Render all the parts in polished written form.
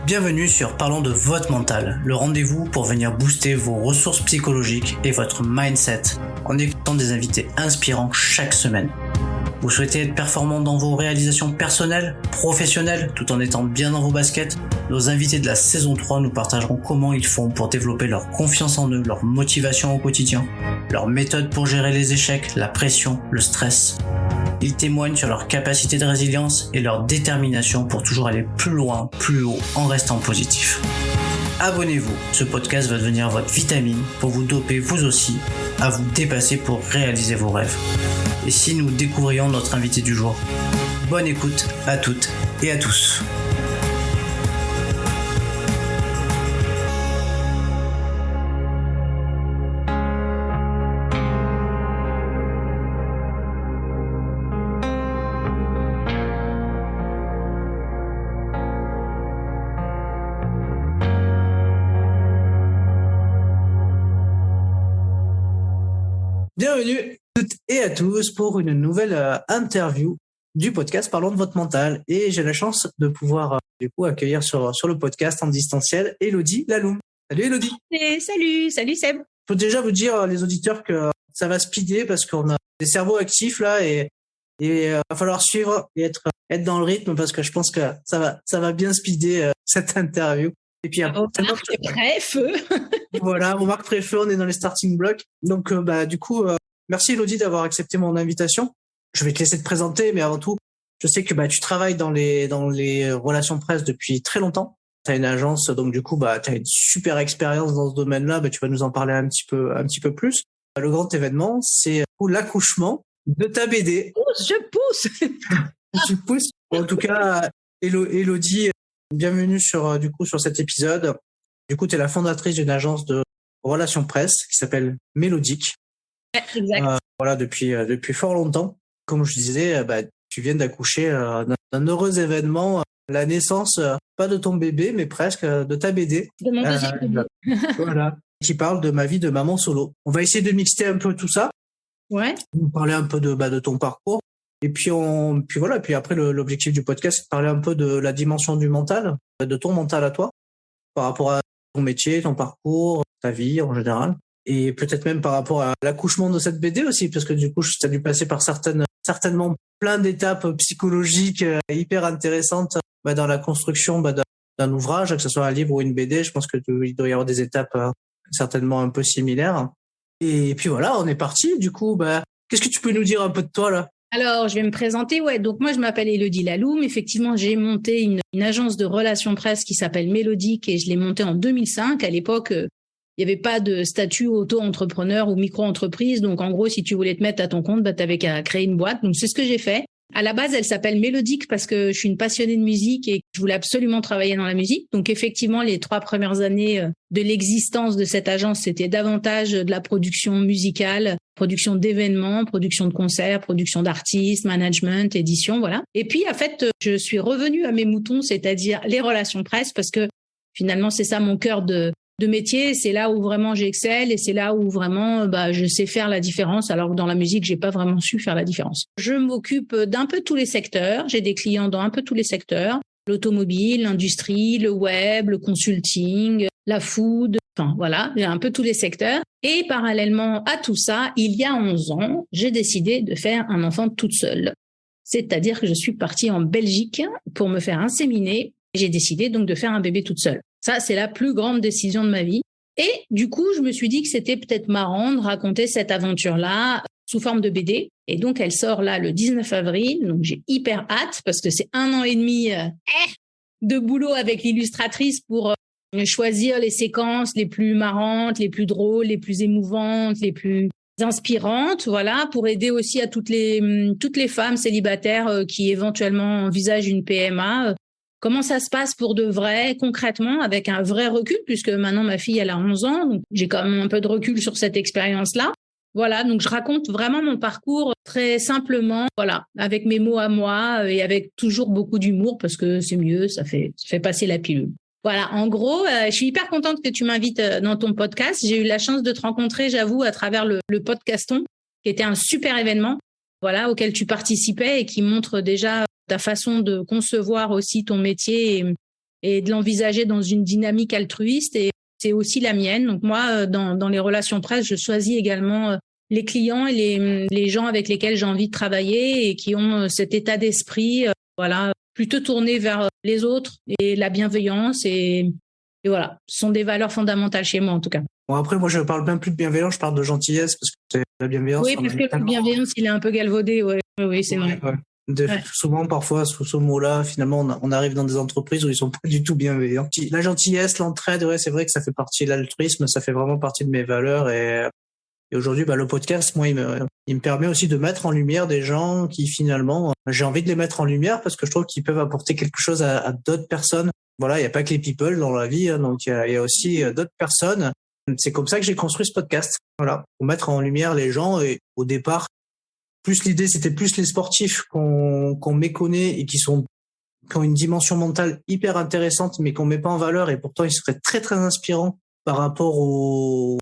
Bienvenue sur Parlons de votre mental, le rendez-vous pour venir booster vos ressources psychologiques et votre mindset en écoutant des invités inspirants chaque semaine. Vous souhaitez être performant dans vos réalisations personnelles, professionnelles, tout en étant bien dans vos baskets? Nos invités de la saison 3 nous partageront comment ils font pour développer leur confiance en eux, leur motivation au quotidien, leurs méthodes pour gérer les échecs, la pression, le stress. Ils témoignent sur leur capacité de résilience et leur détermination pour toujours aller plus loin, plus haut, en restant positif. Abonnez-vous, ce podcast va devenir votre vitamine pour vous doper vous aussi à vous dépasser pour réaliser vos rêves. Et si nous découvrions notre invité du jour? Bonne écoute à toutes et à tous. Bienvenue à toutes et à tous pour une nouvelle interview du podcast Parlons de votre mental. Et j'ai la chance de pouvoir accueillir sur le podcast en distanciel Élodie Laloum. Salut Élodie. Salut Seb. Je peux déjà vous dire, les auditeurs, que ça va speeder parce qu'on a des cerveaux actifs là et va falloir suivre et être dans le rythme parce que je pense que ça va bien speeder cette interview. Et puis prêt, feu. Voilà, on marque pré-feu, on est dans les starting blocks. Donc merci Élodie d'avoir accepté mon invitation. Je vais te laisser te présenter, mais avant tout, je sais que tu travailles dans les relations presse depuis très longtemps. Tu as une agence, donc du coup tu as une super expérience dans ce domaine-là, tu vas nous en parler un petit peu plus. Le grand événement, c'est l'accouchement de ta BD. Je pousse. Tu pousses. En tout cas, Élodie, bienvenue sur cet épisode. Du coup, tu es la fondatrice d'une agence de relations presse qui s'appelle Mélodique. Exact. Depuis fort longtemps. Comme je disais, tu viens d'accoucher d'un heureux événement, la naissance, pas de ton bébé, mais presque de ta BD. De mon deuxième bébé. Voilà. Qui parle de ma vie de maman solo. On va essayer de mixer un peu tout ça. Ouais. Nous parler un peu de ton parcours. Et puis après l'objectif du podcast, c'est de parler un peu de la dimension du mental, de ton mental à toi, par rapport à ton métier, ton parcours, ta vie en général. Et peut-être même par rapport à l'accouchement de cette BD aussi, parce que du coup, tu as dû passer par certainement plein d'étapes psychologiques hyper intéressantes dans la construction d'un ouvrage, que ce soit un livre ou une BD. Je pense qu'il doit y avoir des étapes certainement un peu similaires. Et puis voilà, on est parti. Du coup, qu'est-ce que tu peux nous dire un peu de toi là? Alors, je vais me présenter. Ouais, donc moi, je m'appelle Élodie Laloum. Effectivement, j'ai monté une agence de relations presse qui s'appelle Mélodique et je l'ai montée en 2005. À l'époque, il n'y avait pas de statut auto-entrepreneur ou micro-entreprise. Donc, en gros, si tu voulais te mettre à ton compte, tu avais qu'à créer une boîte. Donc, c'est ce que j'ai fait. À la base, elle s'appelle Mélodique parce que je suis une passionnée de musique et je voulais absolument travailler dans la musique. Donc, effectivement, les 3 premières années de l'existence de cette agence, c'était davantage de la production musicale, production d'événements, production de concerts, production d'artistes, management, édition, voilà. Et puis, en fait, je suis revenue à mes moutons, c'est-à-dire les relations presse parce que finalement, c'est ça mon cœur de métier, c'est là où vraiment j'excelle et c'est là où vraiment je sais faire la différence, alors que dans la musique, j'ai pas vraiment su faire la différence. Je m'occupe d'un peu tous les secteurs, j'ai des clients dans un peu tous les secteurs, l'automobile, l'industrie, le web, le consulting, la food, enfin voilà, j'ai un peu tous les secteurs. Et parallèlement à tout ça, il y a 11 ans, j'ai décidé de faire un enfant toute seule. C'est-à-dire que je suis partie en Belgique pour me faire inséminer et j'ai décidé donc de faire un bébé toute seule. Ça, c'est la plus grande décision de ma vie. Et du coup, je me suis dit que c'était peut-être marrant de raconter cette aventure-là sous forme de BD. Et donc, elle sort là le 19 avril. Donc, j'ai hyper hâte parce que c'est 1 an et demi de boulot avec l'illustratrice pour choisir les séquences les plus marrantes, les plus drôles, les plus émouvantes, les plus inspirantes, voilà, pour aider aussi à toutes les femmes célibataires qui éventuellement envisagent une PMA. Comment ça se passe pour de vrai, concrètement, avec un vrai recul, puisque maintenant ma fille, elle a 11 ans, donc j'ai quand même un peu de recul sur cette expérience-là. Voilà, donc je raconte vraiment mon parcours très simplement, voilà, avec mes mots à moi et avec toujours beaucoup d'humour, parce que c'est mieux, ça fait passer la pilule. Voilà, en gros, je suis hyper contente que tu m'invites dans ton podcast. J'ai eu la chance de te rencontrer, j'avoue, à travers le podcaston, qui était un super événement, voilà, auquel tu participais et qui montre déjà ta façon de concevoir aussi ton métier et de l'envisager dans une dynamique altruiste. Et c'est aussi la mienne. Donc moi, dans les relations presse, je choisis également les clients et les gens avec lesquels j'ai envie de travailler et qui ont cet état d'esprit, plutôt tourné vers les autres et la bienveillance. Et voilà, ce sont des valeurs fondamentales chez moi en tout cas. Bon, après, moi, je parle même plus de bienveillance, je parle de gentillesse parce que c'est la bienveillance. Oui, parce que la bienveillance, il est un peu galvaudé. Oui, c'est vrai. Ouais. Souvent, parfois, sous ce mot-là, finalement, on arrive dans des entreprises où ils sont pas du tout bienveillants. La gentillesse, l'entraide, c'est vrai que ça fait partie de l'altruisme, ça fait vraiment partie de mes valeurs. Et aujourd'hui, le podcast, moi, il me permet aussi de mettre en lumière des gens qui, finalement, j'ai envie de les mettre en lumière parce que je trouve qu'ils peuvent apporter quelque chose à d'autres personnes. Voilà, il n'y a pas que les people dans la vie, donc il y a aussi d'autres personnes. C'est comme ça que j'ai construit ce podcast. Voilà, pour mettre en lumière les gens. Et au départ, l'idée, c'était plus les sportifs qu'on méconnaît et qui ont une dimension mentale hyper intéressante, mais qu'on met pas en valeur. Et pourtant, ils seraient très, très inspirants par rapport aux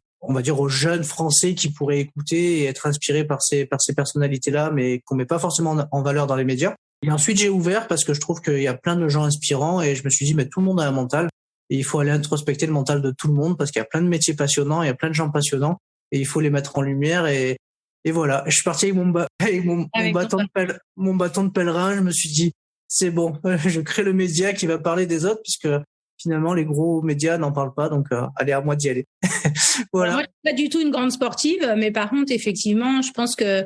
jeunes Français qui pourraient écouter et être inspirés par ces personnalités-là, mais qu'on met pas forcément en valeur dans les médias. Et ensuite, j'ai ouvert parce que je trouve qu'il y a plein de gens inspirants et je me suis dit, mais tout le monde a un mental et il faut aller introspecter le mental de tout le monde parce qu'il y a plein de métiers passionnants, il y a plein de gens passionnants et il faut les mettre en lumière et voilà. Je suis parti avec mon bâton de pèlerin. Je me suis dit, c'est bon, je crée le média qui va parler des autres puisque finalement, les gros médias n'en parlent pas. Donc, allez, à moi d'y aller. Voilà. Moi, je suis pas du tout une grande sportive, mais par contre, effectivement, je pense que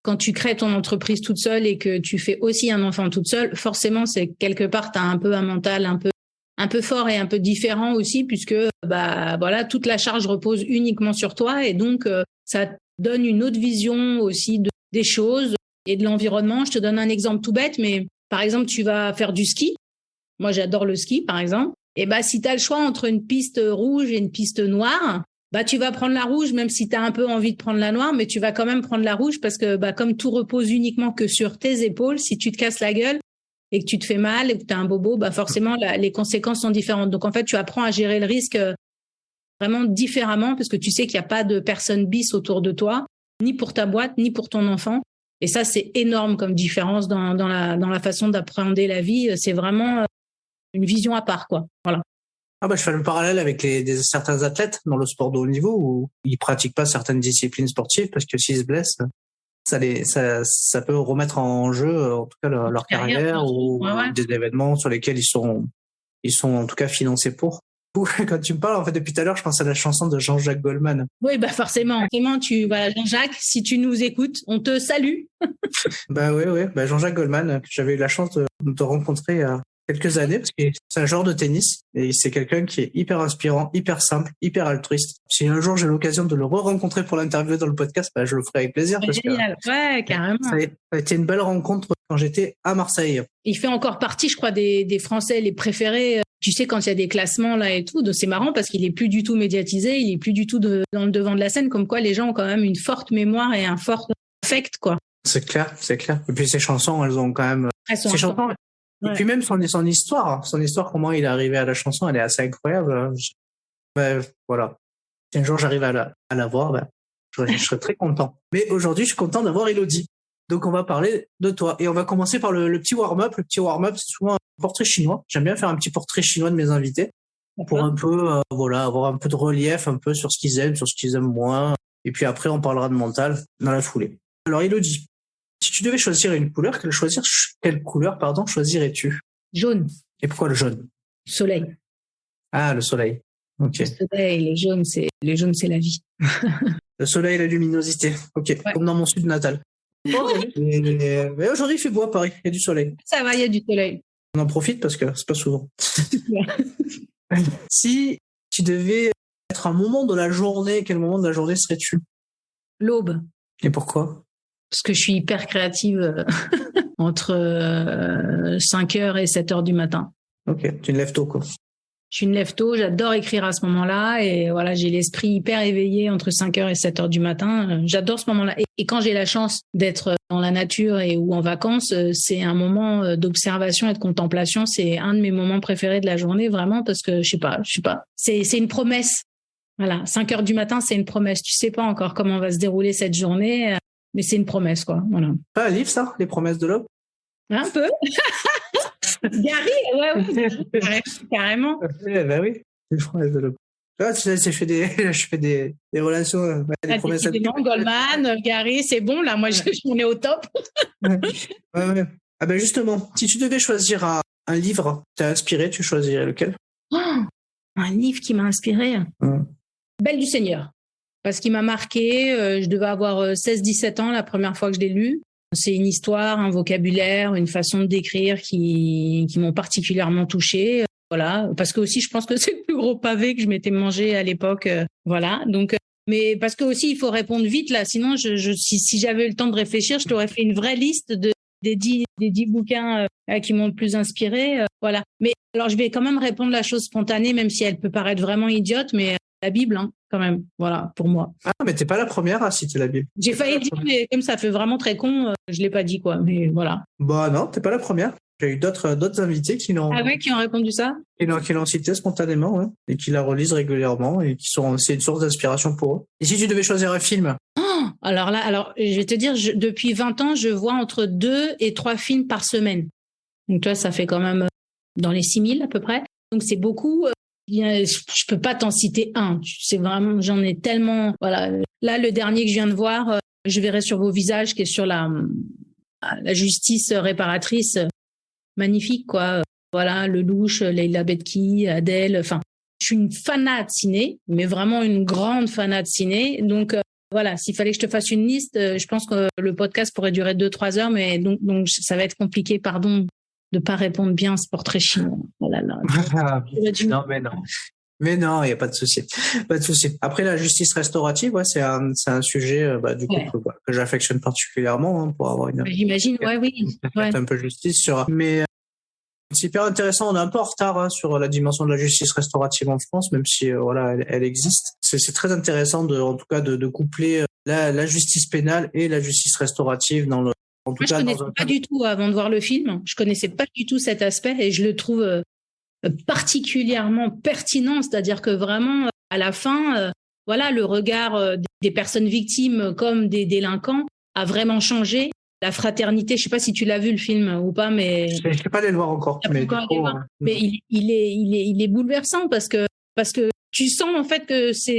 quand tu crées ton entreprise toute seule et que tu fais aussi un enfant toute seule, forcément, c'est quelque part, tu as un peu un mental un peu fort et un peu différent aussi puisque, toute la charge repose uniquement sur toi et donc, ça donne une autre vision aussi des choses et de l'environnement. Je te donne un exemple tout bête, mais par exemple, tu vas faire du ski. Moi, j'adore le ski, par exemple. Et si tu as le choix entre une piste rouge et une piste noire, tu vas prendre la rouge, même si tu as un peu envie de prendre la noire, mais tu vas quand même prendre la rouge parce que, comme tout repose uniquement que sur tes épaules, si tu te casses la gueule et que tu te fais mal et que tu as un bobo, forcément, les conséquences sont différentes. Donc, en fait, tu apprends à gérer le risque vraiment différemment parce que tu sais qu'il n'y a pas de personne bis autour de toi, ni pour ta boîte, ni pour ton enfant. Et ça, c'est énorme comme différence dans la façon d'appréhender la vie. C'est vraiment une vision à part, quoi. Voilà. Je fais le parallèle avec certains athlètes dans le sport de haut niveau où ils pratiquent pas certaines disciplines sportives parce que s'ils se blessent, ça peut remettre en jeu, en tout cas, leur carrière ou des événements sur lesquels ils sont en tout cas financés pour. Quand tu me parles, en fait, depuis tout à l'heure, je pense à la chanson de Jean-Jacques Goldman. Oui, forcément. Jean-Jacques, si tu nous écoutes, on te salue. Oui. Jean-Jacques Goldman, que j'avais eu la chance de rencontrer il y a quelques années, parce que c'est un joueur de tennis et c'est quelqu'un qui est hyper inspirant, hyper simple, hyper altruiste. Si un jour j'ai l'occasion de le re-rencontrer pour l'interviewer dans le podcast, je le ferai avec plaisir. Génial, carrément. Ça a été une belle rencontre quand j'étais à Marseille. Il fait encore partie, je crois, des Français les préférés. Tu sais, quand il y a des classements là et tout, donc c'est marrant parce qu'il est plus du tout médiatisé, il est plus du tout dans le devant de la scène, comme quoi les gens ont quand même une forte mémoire et un fort affect, quoi. C'est clair. Et puis ses chansons, elles ont quand même. Et puis même son histoire, comment il est arrivé à la chanson, elle est assez incroyable. Voilà. Si un jour j'arrive à la voir, je serais très content. Mais aujourd'hui, je suis content d'avoir Elodie. Donc, on va parler de toi. Et on va commencer par le petit warm-up. Le petit warm-up, c'est souvent un portrait chinois. J'aime bien faire un petit portrait chinois de mes invités pour un peu, avoir un peu de relief, un peu sur ce qu'ils aiment, sur ce qu'ils aiment moins. Et puis après, on parlera de mental dans la foulée. Alors, Elodie, si tu devais choisir une couleur, quelle couleur choisirais-tu? Jaune. Et pourquoi le jaune? Soleil. Ah, le soleil. Ok. Le soleil, le jaune, c'est la vie. Le soleil, la luminosité. Ok. Ouais. Comme dans mon sud natal. Mais aujourd'hui, il fait beau à Paris. Il y a du soleil. Ça va, il y a du soleil. On en profite parce que c'est pas souvent. Si tu devais être un moment de la journée, quel moment de la journée serais-tu? L'aube. Et pourquoi? Parce que je suis hyper créative entre 5h et 7h du matin. Ok, tu te lèves tôt, quoi. Je suis une lève tôt, j'adore écrire à ce moment-là et voilà, j'ai l'esprit hyper éveillé entre 5h et 7h du matin. J'adore ce moment-là. Et quand j'ai la chance d'être dans la nature ou en vacances, c'est un moment d'observation et de contemplation. C'est un de mes moments préférés de la journée, vraiment, parce que je sais pas. C'est une promesse. Voilà, 5h du matin, c'est une promesse. Tu sais pas encore comment va se dérouler cette journée, mais c'est une promesse, quoi. Voilà. Pas un livre, ça, Les promesses de l'aube? Un peu. Gary, ouais, carrément. Ben oui. Ah, je fais des relations, des promesses. Goldman, Gary, c'est bon, là, moi, on est au top. Ouais. Ah ben justement, si tu devais choisir un livre qui t'a inspiré, tu choisirais lequel? Un livre qui m'a inspiré. Belle du Seigneur. Parce qu'il m'a marqué, je devais avoir 16-17 ans la première fois que je l'ai lu. C'est une histoire, un vocabulaire, une façon de décrire qui m'ont particulièrement touchée. Voilà, parce que aussi je pense que c'est le plus gros pavé que je m'étais mangé à l'époque. Voilà, donc mais parce que aussi il faut répondre vite là, sinon si j'avais eu le temps de réfléchir, je t'aurais fait une vraie liste des 10 bouquins qui m'ont le plus inspiré. Voilà. Mais alors je vais quand même répondre la chose spontanée, même si elle peut paraître vraiment idiote, mais la Bible, hein, quand même. Voilà, pour moi. Ah, mais t'es pas la première à citer la Bible. J'ai failli dire, mais comme ça fait vraiment très con, je l'ai pas dit, quoi. Mais voilà. Bah non, t'es pas la première. J'ai eu d'autres invités qui l'ont. Ah ouais, qui ont répondu ça? Qui l'ont cité spontanément, ouais, et qui la relisent régulièrement et c'est une source d'inspiration pour eux. Et si tu devais choisir un film? Alors, je vais te dire, depuis 20 ans, je vois entre 2 et 3 films par semaine. Donc, toi, ça fait quand même dans les 6000 à peu près. Donc, c'est beaucoup. Je peux pas t'en citer un. C'est vraiment, j'en ai tellement. Voilà. Là, le dernier que je viens de voir, je verrai sur vos visages, qui est sur la justice réparatrice. Magnifique, quoi. Voilà, Lelouch, Leila Bekki, Adèle. Enfin, je suis une fanat de ciné, mais vraiment une grande fanat de ciné. Donc, voilà, s'il fallait que je te fasse une liste, je pense que le podcast pourrait durer 2-3 heures, mais donc ça va être compliqué, pardon, de pas répondre bien à ce portrait chinois. Oh là là. Non, mais non. Mais non, il n'y a pas de souci. Pas de souci. Après, la justice restaurative, ouais, c'est un sujet, du coup, que j'affectionne particulièrement, hein, pour avoir une. J'imagine, oui. Un peu justice sur. Mais c'est hyper intéressant. On est un peu en retard, hein, sur la dimension de la justice restaurative en France, même si, elle existe. C'est très intéressant en tout cas, de coupler la justice pénale et la justice restaurative dans le. Moi, je connaissais pas du tout avant de voir le film. Je connaissais pas du tout cet aspect et je le trouve particulièrement pertinent, c'est-à-dire que vraiment à la fin, le regard des personnes victimes comme des délinquants a vraiment changé. La fraternité, je sais pas si tu l'as vu le film ou pas, mais je ne sais pas aller le voir encore. Mais il est bouleversant parce que tu sens en fait que c'est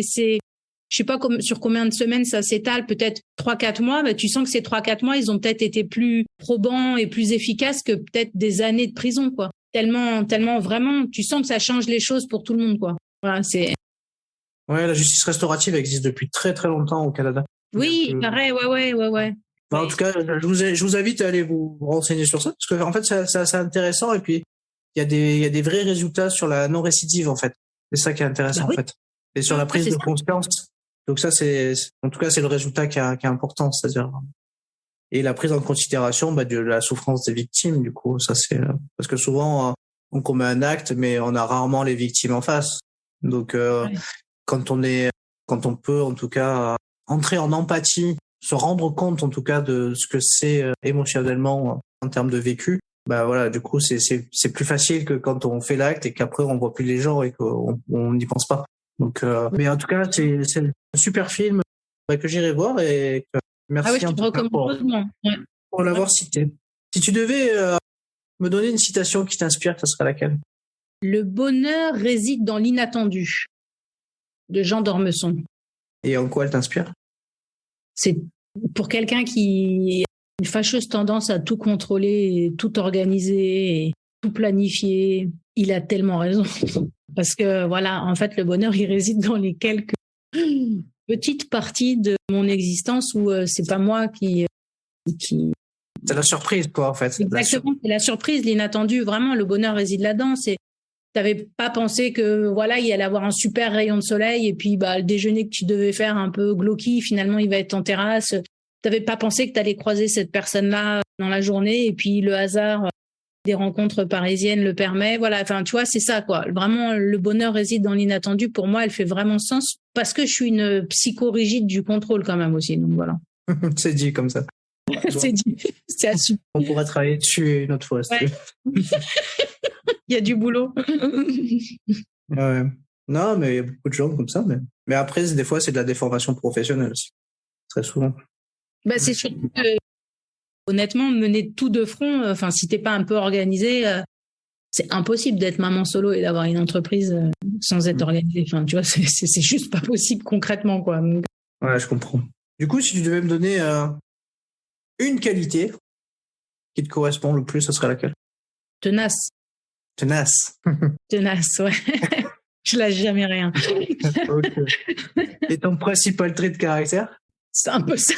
je sais pas sur combien de semaines ça s'étale, peut-être 3-4 mois, mais tu sens que ces 3-4 mois, ils ont peut-être été plus probants et plus efficaces que peut-être des années de prison, quoi. Tellement vraiment, tu sens que ça change les choses pour tout le monde, quoi. Voilà, c'est. Ouais, la justice restaurative existe depuis très très longtemps au Canada. Oui, pareil, ouais. En tout cas, je vous invite à aller vous renseigner sur ça, parce que en fait, c'est assez intéressant, et puis il y a des vrais résultats sur la non-récidive, en fait. C'est ça qui est intéressant, en fait. Et sur la prise de conscience. Donc ça, en tout cas, c'est le résultat qui est important, c'est-à-dire. Et la prise en considération, de la souffrance des victimes, du coup, ça c'est parce que souvent on commet un acte, mais on a rarement les victimes en face. Donc quand on peut en tout cas entrer en empathie, se rendre compte en tout cas de ce que c'est émotionnellement en termes de vécu, du coup c'est plus facile que quand on fait l'acte et qu'après on voit plus les gens et qu'on n'y pense pas. Donc mais en tout cas c'est un super film que j'irai voir et merci je te recommande pour l'avoir cité. Si tu devais me donner une citation qui t'inspire, ça serait laquelle? Le bonheur réside dans l'inattendu, de Jean d'Ormesson. Et en quoi elle t'inspire? C'est pour quelqu'un qui a une fâcheuse tendance à tout contrôler, tout organiser, et tout planifier. Il a tellement raison. Parce que en fait, le bonheur, il réside dans les quelques petites parties de mon existence où c'est pas moi qui. C'est la surprise, quoi, en fait. Exactement, c'est la surprise, l'inattendu. Vraiment, le bonheur réside là-dedans. T'avais pas pensé que il y allait avoir un super rayon de soleil et puis le déjeuner que tu devais faire un peu glauqui, finalement il va être en terrasse. T'avais pas pensé que t'allais croiser cette personne-là dans la journée et puis le hasard des rencontres parisiennes le permet. Voilà, enfin tu vois, c'est ça quoi. Vraiment, le bonheur réside dans l'inattendu. Pour moi, elle fait vraiment sens parce que je suis une psychorigide du contrôle quand même aussi. Donc voilà. C'est dit comme ça. C'est dit. C'est assumé. On pourra travailler dessus une autre fois. Ouais. Il y a du boulot. Ouais. Non, mais il y a beaucoup de gens comme ça. Mais après, des fois, c'est de la déformation professionnelle aussi. Très souvent. C'est surtout que, honnêtement, mener tout de front, si t'es pas un peu organisé, c'est impossible d'être maman solo et d'avoir une entreprise sans être organisée. Enfin, tu vois, c'est juste pas possible concrètement, quoi. Donc... Ouais, je comprends. Du coup, si tu devais me donner une qualité qui te correspond le plus, ce serait laquelle? Tenace. Tenace. Tenace, ouais. Je lâche jamais rien. Okay. Et ton principal trait de caractère? C'est un peu ça.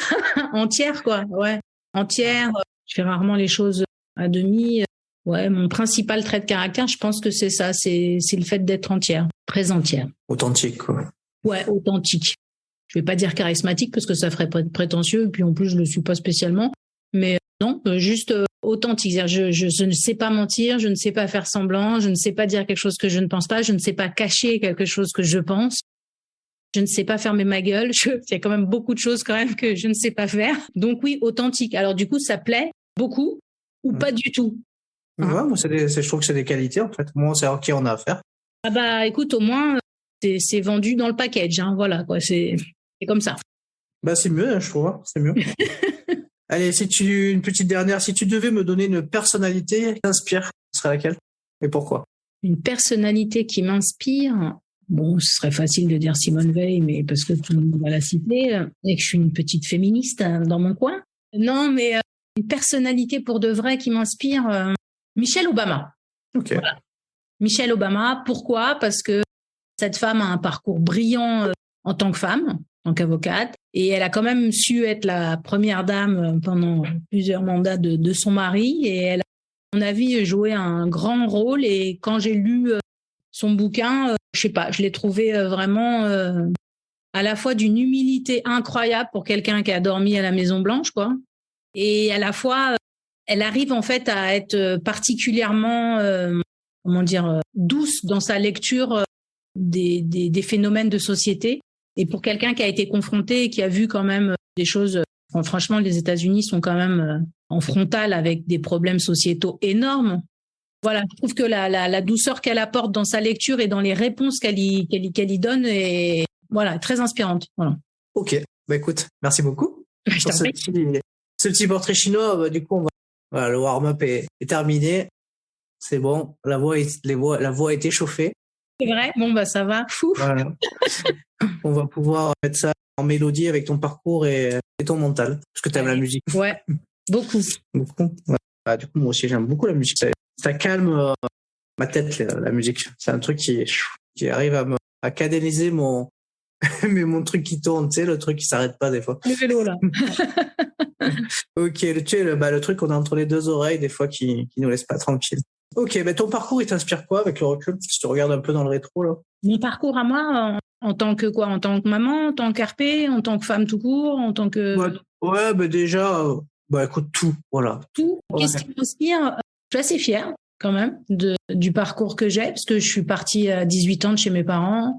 Entière, quoi. Ouais. Entière. Je fais rarement les choses à demi. Ouais, mon principal trait de caractère, je pense que c'est ça. C'est le fait d'être entière. Très entière. Authentique, quoi. Ouais, authentique. Je vais pas dire charismatique parce que ça ferait prétentieux. Et puis en plus, je le suis pas spécialement. Mais non, juste authentique. C'est-à-dire, je ne sais pas mentir, je ne sais pas faire semblant, je ne sais pas dire quelque chose que je ne pense pas, je ne sais pas cacher quelque chose que je pense. Je ne sais pas fermer ma gueule. Il y a quand même beaucoup de choses quand même que je ne sais pas faire. Donc oui, authentique. Alors du coup, ça plaît beaucoup ou pas du tout. Ouais, moi, je trouve que c'est des qualités, en fait. Moi, c'est à qui on a affaire. Ah bah écoute, au moins, c'est vendu dans le package. Hein, voilà, quoi. C'est comme ça. Bah c'est mieux, je trouve. C'est mieux. Allez, une petite dernière. Si tu devais me donner une personnalité qui t'inspire, ce serait laquelle? Et pourquoi? Une personnalité qui m'inspire. Bon, ce serait facile de dire Simone Veil, mais parce que tout le monde va la citer, et que je suis une petite féministe dans mon coin. Non, mais une personnalité pour de vrai qui m'inspire, Michelle Obama. Ok. Voilà. Michelle Obama, pourquoi? Parce que cette femme a un parcours brillant en tant que femme, en tant qu'avocate, et elle a quand même su être la première dame pendant plusieurs mandats de son mari, et elle a, à mon avis, joué un grand rôle, et quand j'ai lu son bouquin, je sais pas, je l'ai trouvé vraiment à la fois d'une humilité incroyable pour quelqu'un qui a dormi à la Maison Blanche, quoi, et à la fois, elle arrive en fait à être particulièrement, douce dans sa lecture des phénomènes de société. Et pour quelqu'un qui a été confronté et qui a vu quand même des choses, franchement, les États-Unis sont quand même en frontal avec des problèmes sociétaux énormes. Voilà, je trouve que la douceur qu'elle apporte dans sa lecture et dans les réponses qu'elle y donne est voilà, très inspirante. Voilà. Ok, bah écoute, merci beaucoup. Je t'en prie. Ce petit portrait chinois, bah, du coup, voilà, le warm-up est terminé. C'est bon, la voix a été chauffée. C'est vrai? Bon, bah ça va. Fou. Voilà. On va pouvoir mettre ça en mélodie avec ton parcours et ton mental. Parce que tu aimes la musique. Ouais, beaucoup. Beaucoup. Ouais. Bah, du coup, moi aussi, j'aime beaucoup la musique. Ça calme ma tête, la musique. C'est un truc qui arrive à canaliser mon truc qui tourne, tu sais, le truc qui s'arrête pas des fois. Le vélo, là. Ok, le truc qu'on a entre les deux oreilles, des fois, qui nous laisse pas tranquille. Ok, ben ton parcours, il t'inspire quoi avec le recul? Si tu regardes un peu dans le rétro, là. Mon parcours à moi, en tant que quoi? En tant que maman, en tant qu'RP, en tant que femme tout court, en tant que... Ouais, ben déjà, écoute, tout, voilà. Tout. Ouais. Qu'est-ce qui m'inspire? Je suis assez fière, quand même, du parcours que j'ai, parce que je suis partie à 18 ans de chez mes parents,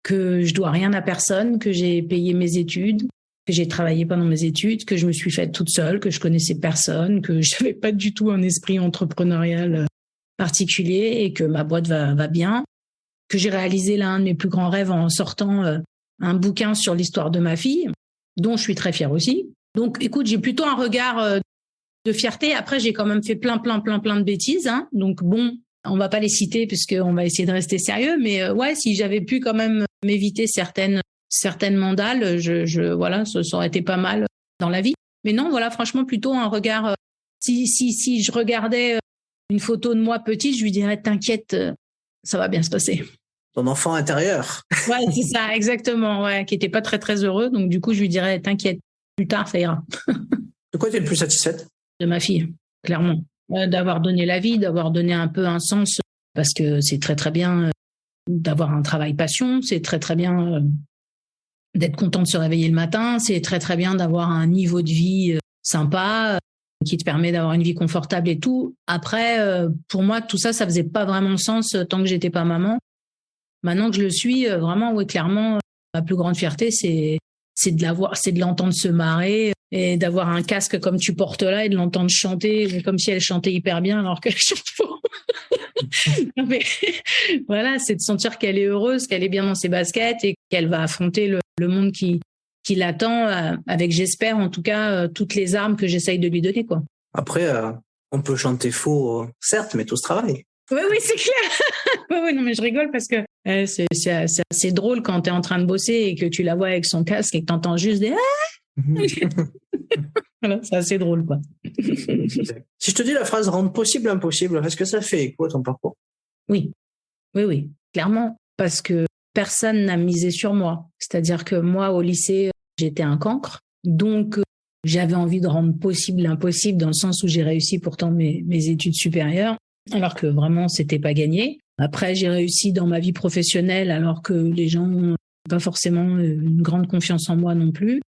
que je dois rien à personne, que j'ai payé mes études, que j'ai travaillé pendant mes études, que je me suis faite toute seule, que je connaissais personne, que je n'avais pas du tout un esprit entrepreneurial particulier et que ma boîte va bien, que j'ai réalisé l'un de mes plus grands rêves en sortant un bouquin sur l'histoire de ma fille, dont je suis très fière aussi. Donc, écoute, j'ai plutôt un regard de fierté. Après, j'ai quand même fait plein de bêtises, hein. Donc bon, on va pas les citer puisqu'on va essayer de rester sérieux. Mais ouais, si j'avais pu quand même m'éviter certaines mandales, voilà, ça aurait été pas mal dans la vie. Mais non, voilà, franchement, plutôt un regard. Si je regardais une photo de moi petite, je lui dirais t'inquiète, ça va bien se passer. Ton enfant intérieur. Ouais, c'est ça, exactement. Ouais, qui était pas très heureux. Donc du coup, je lui dirais t'inquiète, plus tard ça ira. De quoi tu es le plus satisfaite? De ma fille, clairement. D'avoir donné la vie, d'avoir donné un peu un sens, parce que c'est très bien d'avoir un travail passion, c'est très bien d'être content de se réveiller le matin, c'est très bien d'avoir un niveau de vie sympa qui te permet d'avoir une vie confortable et tout. Après, pour moi, tout ça faisait pas vraiment sens tant que j'étais pas maman. Maintenant que je le suis, vraiment, oui, clairement, ma plus grande fierté, c'est de l'entendre se marrer et d'avoir un casque comme tu portes là et de l'entendre chanter comme si elle chantait hyper bien alors qu'elle chante faux. Non, mais voilà, c'est de sentir qu'elle est heureuse, qu'elle est bien dans ses baskets et qu'elle va affronter le monde qui l'attend avec, j'espère en tout cas, toutes les armes que j'essaye de lui donner, quoi. Après, on peut chanter faux, certes, mais tout se travaille. Oui, c'est clair. Oui, non, mais je rigole parce que c'est assez drôle quand tu es en train de bosser et que tu la vois avec son casque et que tu entends juste des voilà, c'est assez drôle, quoi. Si je te dis la phrase rendre possible impossible, est-ce que ça fait écho à ton parcours? Oui, clairement, parce que personne n'a misé sur moi. C'est-à-dire que moi, au lycée, j'étais un cancre, donc j'avais envie de rendre possible l'impossible dans le sens où j'ai réussi pourtant mes études supérieures, alors que vraiment, c'était pas gagné. Après, j'ai réussi dans ma vie professionnelle, alors que les gens n'ont pas forcément une grande confiance en moi non plus.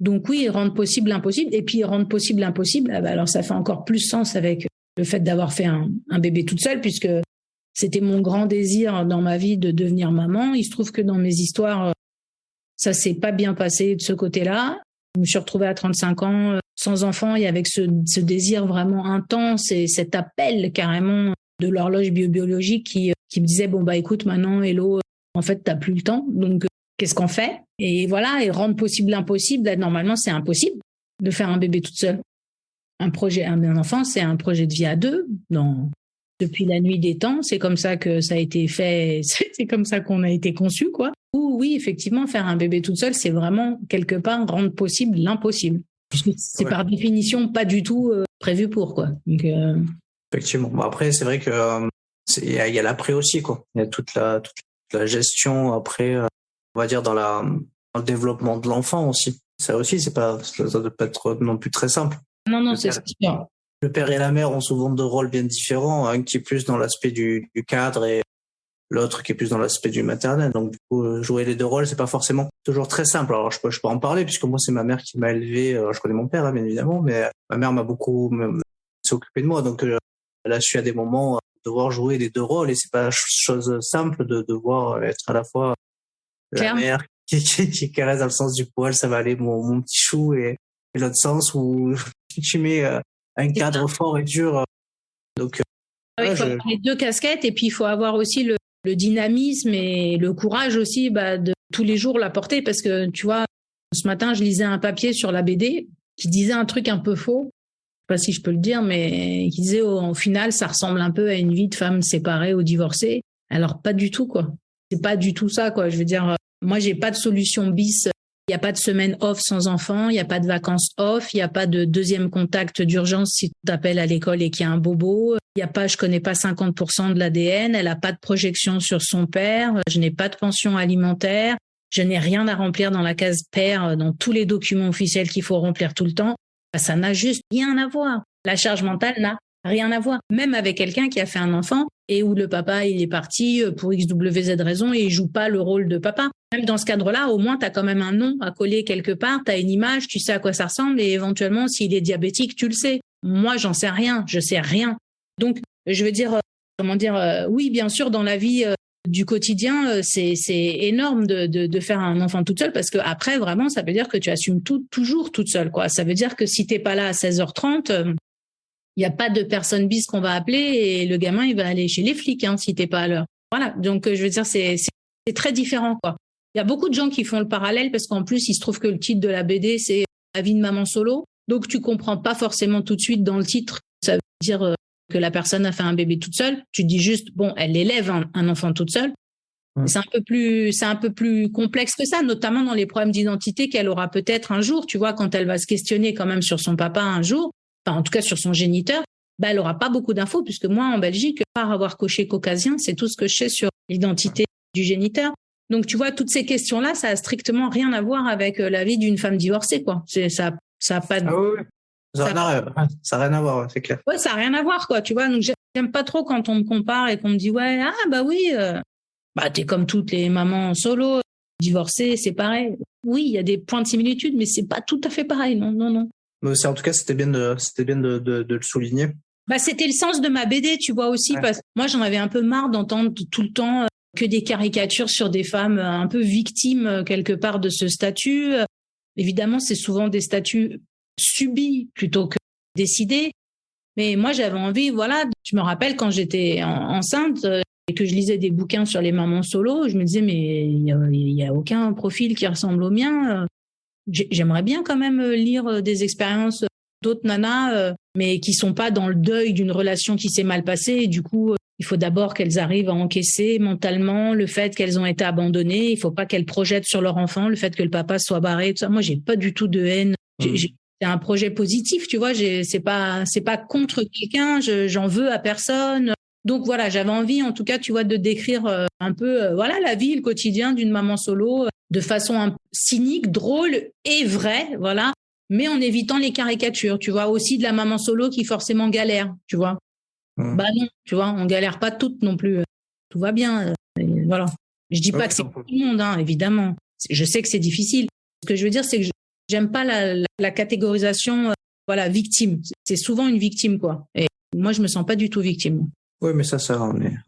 Donc oui, rendre possible l'impossible. Et puis rendre possible l'impossible, alors ça fait encore plus sens avec le fait d'avoir fait un bébé toute seule, puisque c'était mon grand désir dans ma vie de devenir maman. Il se trouve que dans mes histoires, ça s'est pas bien passé de ce côté-là. Je me suis retrouvée à 35 ans sans enfant et avec ce désir vraiment intense et cet appel carrément de l'horloge biologique qui me disait bon bah écoute maintenant Hello, en fait t'as plus le temps, donc qu'est-ce qu'on fait? Et voilà, et rendre possible l'impossible, normalement c'est impossible de faire un bébé toute seule. Un enfant, c'est un projet de vie à deux, depuis la nuit des temps, c'est comme ça que ça a été fait, c'est comme ça qu'on a été conçu, quoi. Ou oui, effectivement, faire un bébé toute seule, c'est vraiment quelque part rendre possible l'impossible. Puisque c'est par définition pas du tout prévu pour, quoi. Donc, Effectivement. Bon, après, c'est vrai que il y a l'après aussi, quoi. Il y a toute la gestion après, on va dire dans le développement de l'enfant aussi. Ça aussi, ça doit pas être non plus très simple. Non, c'est sûr. Le père et la mère ont souvent deux rôles bien différents, un qui est plus dans l'aspect du cadre et l'autre qui est plus dans l'aspect du maternel. Donc du coup, jouer les deux rôles, c'est pas forcément toujours très simple. Alors je peux en parler puisque moi c'est ma mère qui m'a élevé. Je connais mon père, hein, bien évidemment, mais ma mère m'a beaucoup s'est occupée de moi. Donc là, je suis à des moments devoir jouer les deux rôles et c'est pas chose simple de devoir être à la fois la mère qui caresse dans le sens du poil, ça va aller mon petit chou, et l'autre sens où tu mets un cadre fort et dur. Donc il faut avoir les deux casquettes et puis il faut avoir aussi le dynamisme et le courage aussi de tous les jours la porter, parce que tu vois, ce matin je lisais un papier sur la BD qui disait un truc un peu faux, je sais pas si je peux le dire, mais qui disait au final ça ressemble un peu à une vie de femme séparée ou divorcée. Alors pas du tout, quoi. C'est pas du tout ça, quoi. Je veux dire, moi j'ai pas de solution bis. Il n'y a pas de semaine off sans enfant, il n'y a pas de vacances off, il n'y a pas de deuxième contact d'urgence si tu t'appelles à l'école et qu'il y a un bobo. Il y a pas, je connais pas 50% de l'ADN, elle a pas de projection sur son père, je n'ai pas de pension alimentaire, je n'ai rien à remplir dans la case père, dans tous les documents officiels qu'il faut remplir tout le temps. Ça n'a juste rien à voir. La charge mentale n'a rien à voir. Même avec quelqu'un qui a fait un enfant et où le papa il est parti pour XYZ raison et il joue pas le rôle de papa. Même dans ce cadre-là, au moins, tu as quand même un nom à coller quelque part, tu as une image, tu sais à quoi ça ressemble et éventuellement, s'il est diabétique, tu le sais. Moi, j'en sais rien, je sais rien. Donc, je veux dire, oui, bien sûr, dans la vie du quotidien, c'est énorme de faire un enfant toute seule parce que après, vraiment, ça veut dire que tu assumes tout, toujours toute seule, quoi. Ça veut dire que si t'es pas là à 16h30, il n'y a pas de personne bis qu'on va appeler et le gamin, il va aller chez les flics, hein, si t'es pas à l'heure. Voilà. Donc, je veux dire, c'est très différent, quoi. Il y a beaucoup de gens qui font le parallèle parce qu'en plus, il se trouve que le titre de la BD, c'est La vie de maman solo. Donc, tu comprends pas forcément tout de suite dans le titre. Ça veut dire que la personne a fait un bébé toute seule. Tu dis juste, bon, elle élève un enfant toute seule. C'est un peu plus complexe que ça, notamment dans les problèmes d'identité qu'elle aura peut-être un jour. Tu vois, quand elle va se questionner quand même sur son papa un jour, enfin, en tout cas sur son géniteur, elle aura pas beaucoup d'infos puisque moi, en Belgique, par avoir coché caucasien, c'est tout ce que je sais sur l'identité du géniteur. Donc, tu vois, toutes ces questions-là, ça a strictement rien à voir avec la vie d'une femme divorcée, quoi. Ça a pas de... Ah oui. Ça n'a rien à voir, c'est clair. Ouais, ça a rien à voir, quoi, tu vois. Donc, j'aime pas trop quand on me compare et qu'on me dit, ouais, t'es comme toutes les mamans solo, divorcées, c'est pareil. Oui, il y a des points de similitude, mais c'est pas tout à fait pareil, non. Mais en tout cas, c'était bien de le souligner. C'était le sens de ma BD, tu vois, aussi, parce que moi, j'en avais un peu marre d'entendre tout le temps que des caricatures sur des femmes un peu victimes quelque part de ce statut. Évidemment, c'est souvent des statuts subis plutôt que décidés. Mais moi, j'avais envie, voilà, je me rappelle quand j'étais enceinte et que je lisais des bouquins sur les mamans solo, je me disais, mais il y a aucun profil qui ressemble au mien. J'aimerais bien quand même lire des expériences d'autres nanas, mais qui sont pas dans le deuil d'une relation qui s'est mal passée. Et du coup, il faut d'abord qu'elles arrivent à encaisser mentalement le fait qu'elles ont été abandonnées. Il faut pas qu'elles projettent sur leur enfant le fait que le papa soit barré. Tout ça. Moi, j'ai pas du tout de haine. C'est un projet positif, tu vois. C'est pas contre quelqu'un. J'en veux à personne. Donc voilà, j'avais envie, en tout cas, tu vois, de décrire un peu, voilà, la vie, le quotidien d'une maman solo de façon un peu cynique, drôle et vraie, voilà, mais en évitant les caricatures, tu vois, aussi de la maman solo qui forcément galère, tu vois. Bah non, tu vois, on galère pas toutes non plus. Tout va bien, voilà. Je dis pas que c'est pour tout le monde, hein, évidemment. Je sais que c'est difficile. Ce que je veux dire, c'est que j'aime pas la catégorisation, voilà, victime. C'est souvent une victime, quoi. Et moi, je me sens pas du tout victime. Oui, mais ça,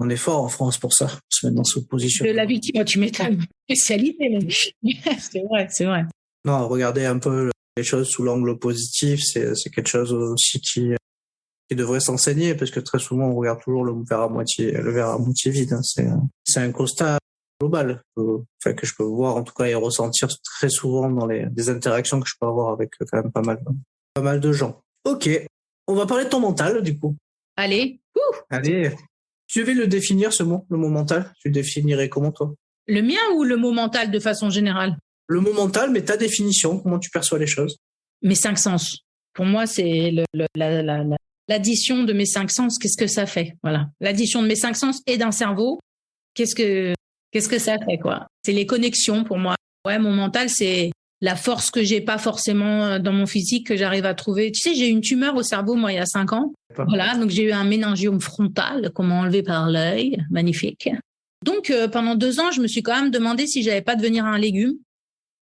on est fort en France pour ça, se mettre dans cette position. De la victime, tu m'étonnes. Spécialité, mais c'est vrai. Non, regarder un peu les choses sous l'angle positif, c'est quelque chose aussi qui devrait s'enseigner, parce que très souvent, on regarde toujours le verre à moitié vide. Hein. C'est un constat global, enfin, que je peux voir, en tout cas, et ressentir très souvent dans des interactions que je peux avoir avec quand même pas mal de gens. Ok. On va parler de ton mental, du coup. Allez. Allez. Tu devais le définir, ce mot, le mot mental. Tu le définirais comment, toi? Le mien ou le mot mental de façon générale? Le mot mental, mais ta définition, comment tu perçois les choses? Mes 5 sens. Pour moi, c'est l'addition de mes 5 sens. Qu'est-ce que ça fait? Voilà. L'addition de mes 5 sens et d'un cerveau. Qu'est-ce que ça fait, quoi? C'est les connexions pour moi. Ouais, mon mental, c'est la force que j'ai pas forcément dans mon physique, que j'arrive à trouver. Tu sais, j'ai eu une tumeur au cerveau, moi, il y a 5 ans. Voilà, donc j'ai eu un méningiome frontal qu'on m'a enlevé par l'œil. Magnifique. Donc, pendant 2 ans, je me suis quand même demandé si j'allais pas devenir un légume,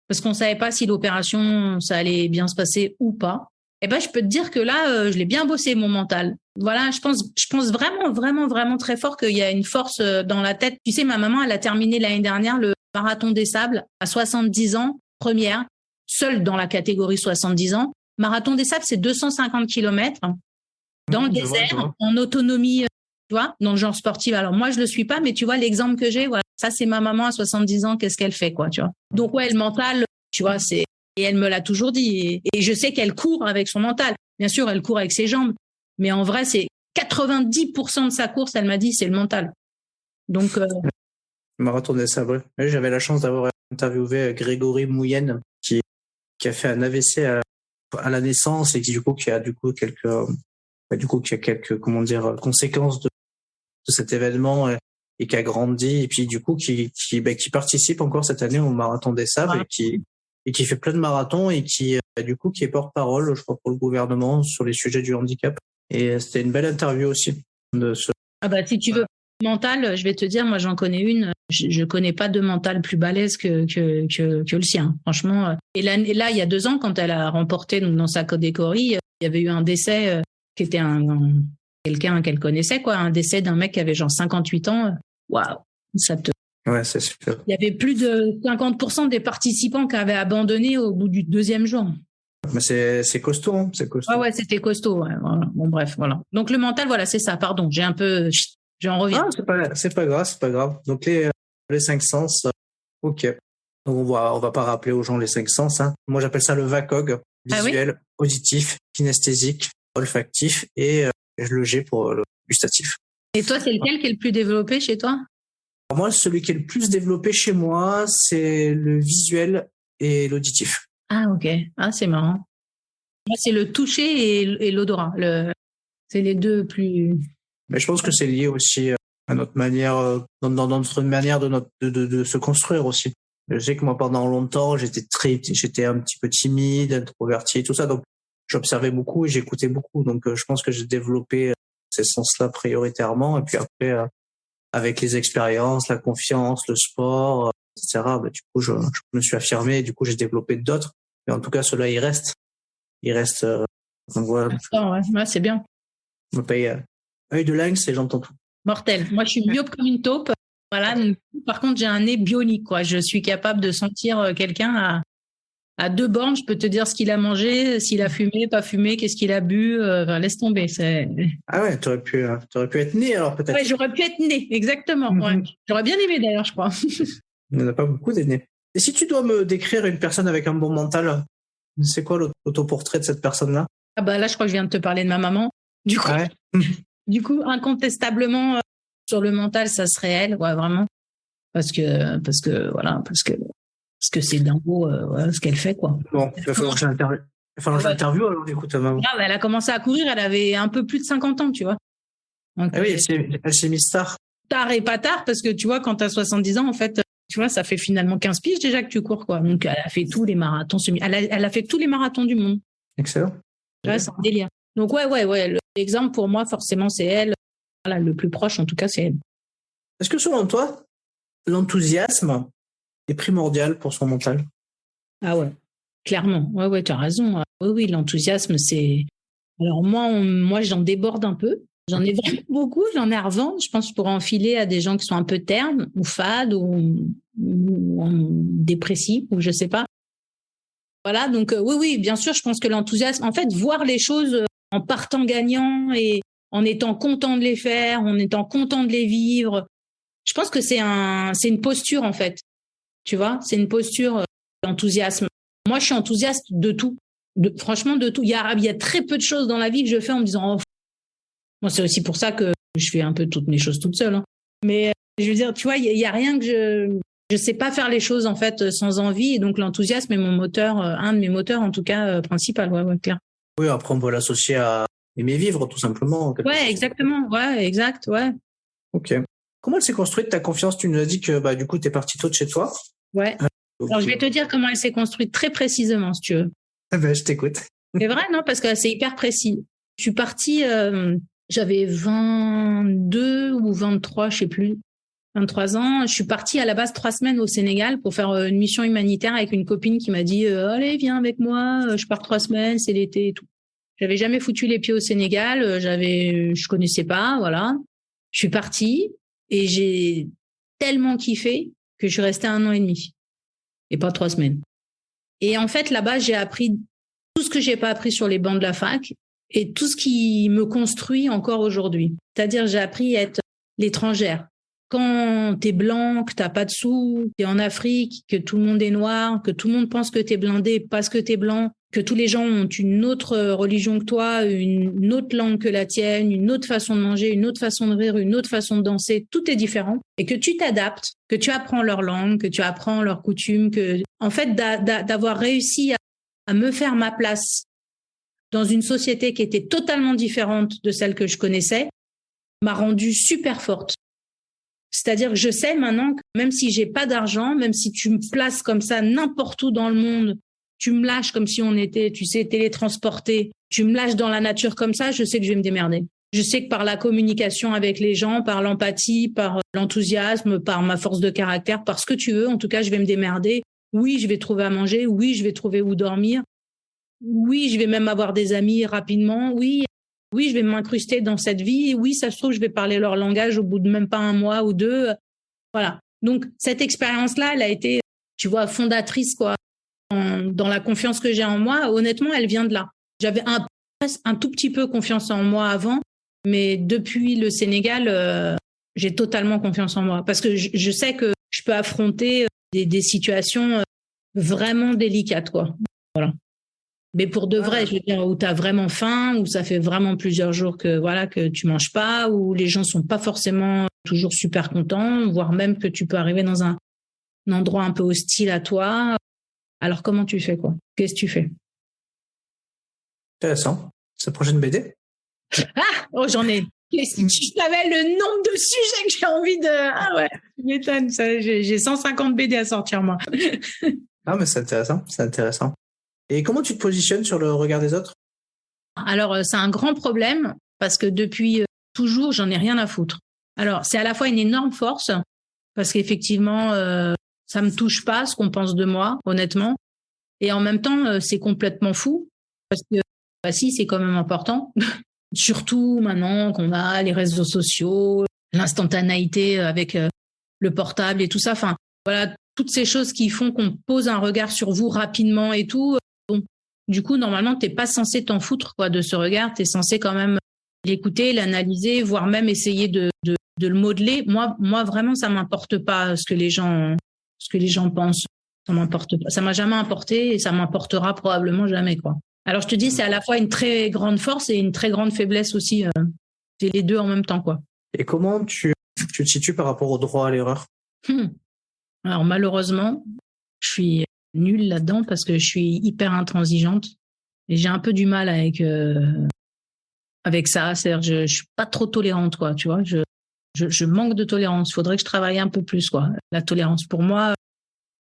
parce qu'on savait pas si l'opération, ça allait bien se passer ou pas. Eh ben, je peux te dire que là, je l'ai bien bossé, mon mental. Voilà, je pense vraiment, vraiment, vraiment très fort qu'il y a une force dans la tête. Tu sais, ma maman, elle a terminé l'année dernière le marathon des sables à 70 ans, première, seule dans la catégorie 70 ans. Marathon des sables, c'est 250 kilomètres dans le désert, en autonomie, tu vois, dans le genre sportif. Alors moi, je le suis pas, mais tu vois, l'exemple que j'ai, voilà, ça c'est ma maman à 70 ans, qu'est-ce qu'elle fait, quoi, tu vois. Donc ouais, le mental, tu vois, et elle me l'a toujours dit, et je sais qu'elle court avec son mental. Bien sûr, elle court avec ses jambes, mais en vrai, c'est 90% de sa course, elle m'a dit, c'est le mental. Donc Marathon des sables. Oui, j'avais la chance d'avoir interviewé Grégory Mouyenne, qui a fait un AVC à la naissance et qui a quelques comment dire, conséquences de cet événement, et qui a grandi, et puis du coup qui participe encore cette année au marathon des sables, et qui fait plein de marathons, et qui est porte-parole, je crois, pour le gouvernement sur les sujets du handicap. Et c'était une belle interview aussi de ce. Ah bah si tu veux mental, je vais te dire, moi j'en connais une. Je connais pas de mental plus balèze que le sien, franchement. Et là, il y a 2 ans, quand elle a remporté donc dans sa catégorie, il y avait eu un décès qui était quelqu'un qu'elle connaissait, quoi, un décès d'un mec qui avait genre 58 ans. Waouh, Ouais, c'est super. Il y avait plus de 50% des participants qui avaient abandonné au bout du 2e jour. Mais c'est costaud, hein, c'est costaud. Ouais, c'était costaud. Ouais, voilà. Bon, bref, voilà. Donc le mental, voilà, c'est ça. Pardon, j'en reviens. Ah, c'est pas grave. Donc les 5 sens, ok. Donc on va pas rappeler aux gens les 5 sens. Hein. Moi, j'appelle ça le VACOG, visuel, auditif, kinesthésique, olfactif, et le G pour le gustatif. Et toi, c'est lequel qui est le plus développé chez toi? Alors moi, celui qui est le plus développé chez moi, c'est le visuel et l'auditif. Ah, ok. Ah, c'est marrant. Moi, c'est le toucher et l'odorat. C'est les deux plus. Mais je pense que c'est lié aussi à notre manière, dans notre manière de se construire aussi. Je sais que moi, pendant longtemps, j'étais un petit peu timide, introverti, tout ça. Donc, j'observais beaucoup et j'écoutais beaucoup. Donc, je pense que j'ai développé ces sens-là prioritairement. Et puis après, avec les expériences, la confiance, le sport, etc., du coup, je me suis affirmé. Et du coup, j'ai développé d'autres. Mais en tout cas, ceux-là, ils restent. Donc voilà. Ouais, c'est bien. Je me paye œil de lynx et j'entends tout. Mortel. Moi, je suis myope comme une taupe. Voilà. Donc, par contre, j'ai un nez bionique, quoi. Je suis capable de sentir quelqu'un à 2 bornes. Je peux te dire ce qu'il a mangé, s'il a fumé, pas fumé, qu'est-ce qu'il a bu. Laisse tomber. Ah ouais, t'aurais pu être né alors peut-être. Ouais, j'aurais pu être né, exactement. Ouais. J'aurais bien aimé d'ailleurs, je crois. Il n'y en a pas beaucoup des nés. Et si tu dois me décrire une personne avec un bon mental, c'est quoi l'autoportrait de cette personne-là? Ah bah là, je crois que je viens de te parler de ma maman. Du coup, incontestablement, sur le mental, ça serait elle, ouais, vraiment. Parce que c'est dingo, ce qu'elle fait, quoi. Bon, il va falloir que j'interviewe, alors écoute, maman. Ah, elle a commencé à courir, elle avait un peu plus de 50 ans, tu vois. Donc, oui, elle s'est mise tard. Tard et pas tard, parce que tu vois, quand t'as 70 ans, en fait, tu vois, ça fait finalement 15 piges déjà que tu cours, quoi. Donc, elle a fait tous les marathons, elle a fait tous les marathons du monde. Excellent. Ouais, c'est un délire. Donc, ouais, l'exemple pour moi, forcément, c'est elle. Voilà, le plus proche, en tout cas, c'est elle. Est-ce que selon toi, l'enthousiasme est primordial pour son mental? Ah ouais, clairement. Ouais, tu as raison. Oui, l'enthousiasme, c'est... Alors moi, j'en déborde un peu. J'en ai vraiment beaucoup. J'en ai à revendre. Je pense pour enfiler à des gens qui sont un peu ternes ou fades ou dépressifs ou je sais pas. Voilà, donc oui, bien sûr, je pense que l'enthousiasme, en fait, voir les choses en partant gagnant et en étant content de les faire, en étant content de les vivre, je pense que c'est une posture, en fait. Tu vois, c'est une posture d'enthousiasme. Moi, je suis enthousiaste de tout. Franchement, de tout. Il y a très peu de choses dans la vie que je fais en me disant, moi, c'est aussi pour ça que je fais un peu toutes mes choses toute seule. Hein. Mais je veux dire, tu vois, il y a rien que je sais pas faire les choses, en fait, sans envie. Et donc, l'enthousiasme est mon moteur, un de mes moteurs, en tout cas, principal. Ouais, clair. Oui, après, on peut l'associer à aimer vivre, tout simplement. Ouais, exactement. Ouais, exact, ouais. Ok. Comment elle s'est construite, ta confiance? Tu nous as dit que, du coup, t'es partie tôt de chez toi. Ouais. Alors, je vais te dire comment elle s'est construite très précisément, si tu veux. Je t'écoute. C'est vrai, non, parce que c'est hyper précis. Je suis partie, j'avais 22 ou 23, je sais plus, 23 ans. Je suis partie à la base 3 semaines au Sénégal pour faire une mission humanitaire avec une copine qui m'a dit allez, viens avec moi, je pars 3 semaines, c'est l'été et tout. J'avais jamais foutu les pieds au Sénégal, je connaissais pas, voilà. Je suis partie et j'ai tellement kiffé que je suis restée 1 an et demi et pas 3 semaines. Et en fait, là-bas, j'ai appris tout ce que j'ai pas appris sur les bancs de la fac et tout ce qui me construit encore aujourd'hui. C'est-à-dire, j'ai appris à être l'étrangère. Quand t'es blanc, que t'as pas de sous, t'es en Afrique, que tout le monde est noir, que tout le monde pense que t'es blindé parce que t'es blanc, que tous les gens ont une autre religion que toi, une autre langue que la tienne, une autre façon de manger, une autre façon de rire, une autre façon de danser, tout est différent. Et que tu t'adaptes, que tu apprends leur langue, que tu apprends leurs coutumes, que, en fait, d'avoir réussi à me faire ma place dans une société qui était totalement différente de celle que je connaissais, m'a rendue super forte. C'est-à-dire que je sais maintenant que même si j'ai pas d'argent, même si tu me places comme ça n'importe où dans le monde, tu me lâches comme si on était, tu sais, télétransportés, tu me lâches dans la nature comme ça, je sais que je vais me démerder. Je sais que par la communication avec les gens, par l'empathie, par l'enthousiasme, par ma force de caractère, par ce que tu veux, en tout cas, je vais me démerder. Oui, je vais trouver à manger. Oui, je vais trouver où dormir. Oui, je vais même avoir des amis rapidement. Oui, je vais m'incruster dans cette vie. Oui, ça se trouve, je vais parler leur langage au bout de même pas 1 mois ou 2. Voilà. Donc, cette expérience-là, elle a été, tu vois, fondatrice, quoi, dans la confiance que j'ai en moi. Honnêtement, elle vient de là. J'avais un tout petit peu confiance en moi avant, mais depuis le Sénégal, j'ai totalement confiance en moi parce que je sais que je peux affronter des situations vraiment délicates, quoi. Voilà. Mais pour de vrai, je veux dire, où tu as vraiment faim, où ça fait vraiment plusieurs jours que tu manges pas, où les gens sont pas forcément toujours super contents, voire même que tu peux arriver dans un endroit un peu hostile à toi. Alors comment tu fais, quoi? Qu'est-ce que tu fais? Intéressant. C'est la prochaine BD? Ah! Oh, j'en ai. Si tu savais le nombre de sujets que j'ai envie de... Ah ouais, tu m'étonnes. J'ai 150 BD à sortir, moi. Ah, mais c'est intéressant. Et comment tu te positionnes sur le regard des autres? Alors, c'est un grand problème parce que depuis toujours, j'en ai rien à foutre. Alors, c'est à la fois une énorme force parce qu'effectivement, ça me touche pas ce qu'on pense de moi, honnêtement. Et en même temps, c'est complètement fou parce que, si, c'est quand même important. Surtout maintenant qu'on a les réseaux sociaux, l'instantanéité avec le portable et tout ça. Enfin, voilà, toutes ces choses qui font qu'on pose un regard sur vous rapidement et tout. Bon, du coup, normalement, t'es pas censé t'en foutre, quoi, de ce regard. T'es censé quand même l'écouter, l'analyser, voire même essayer de le modeler. Moi, vraiment, ça m'importe pas ce que les gens pensent. Ça m'importe pas. Ça m'a jamais importé et ça m'importera probablement jamais, quoi. Alors, je te dis, c'est à la fois une très grande force et une très grande faiblesse aussi. C'est les deux en même temps, quoi. Et comment tu te situes par rapport au droit à l'erreur? Alors, malheureusement, je suis nulle là-dedans parce que je suis hyper intransigeante et j'ai un peu du mal avec ça. C'est-à-dire, je suis pas trop tolérante, quoi. Tu vois, je manque de tolérance. Faudrait que je travaille un peu plus, quoi. La tolérance, pour moi,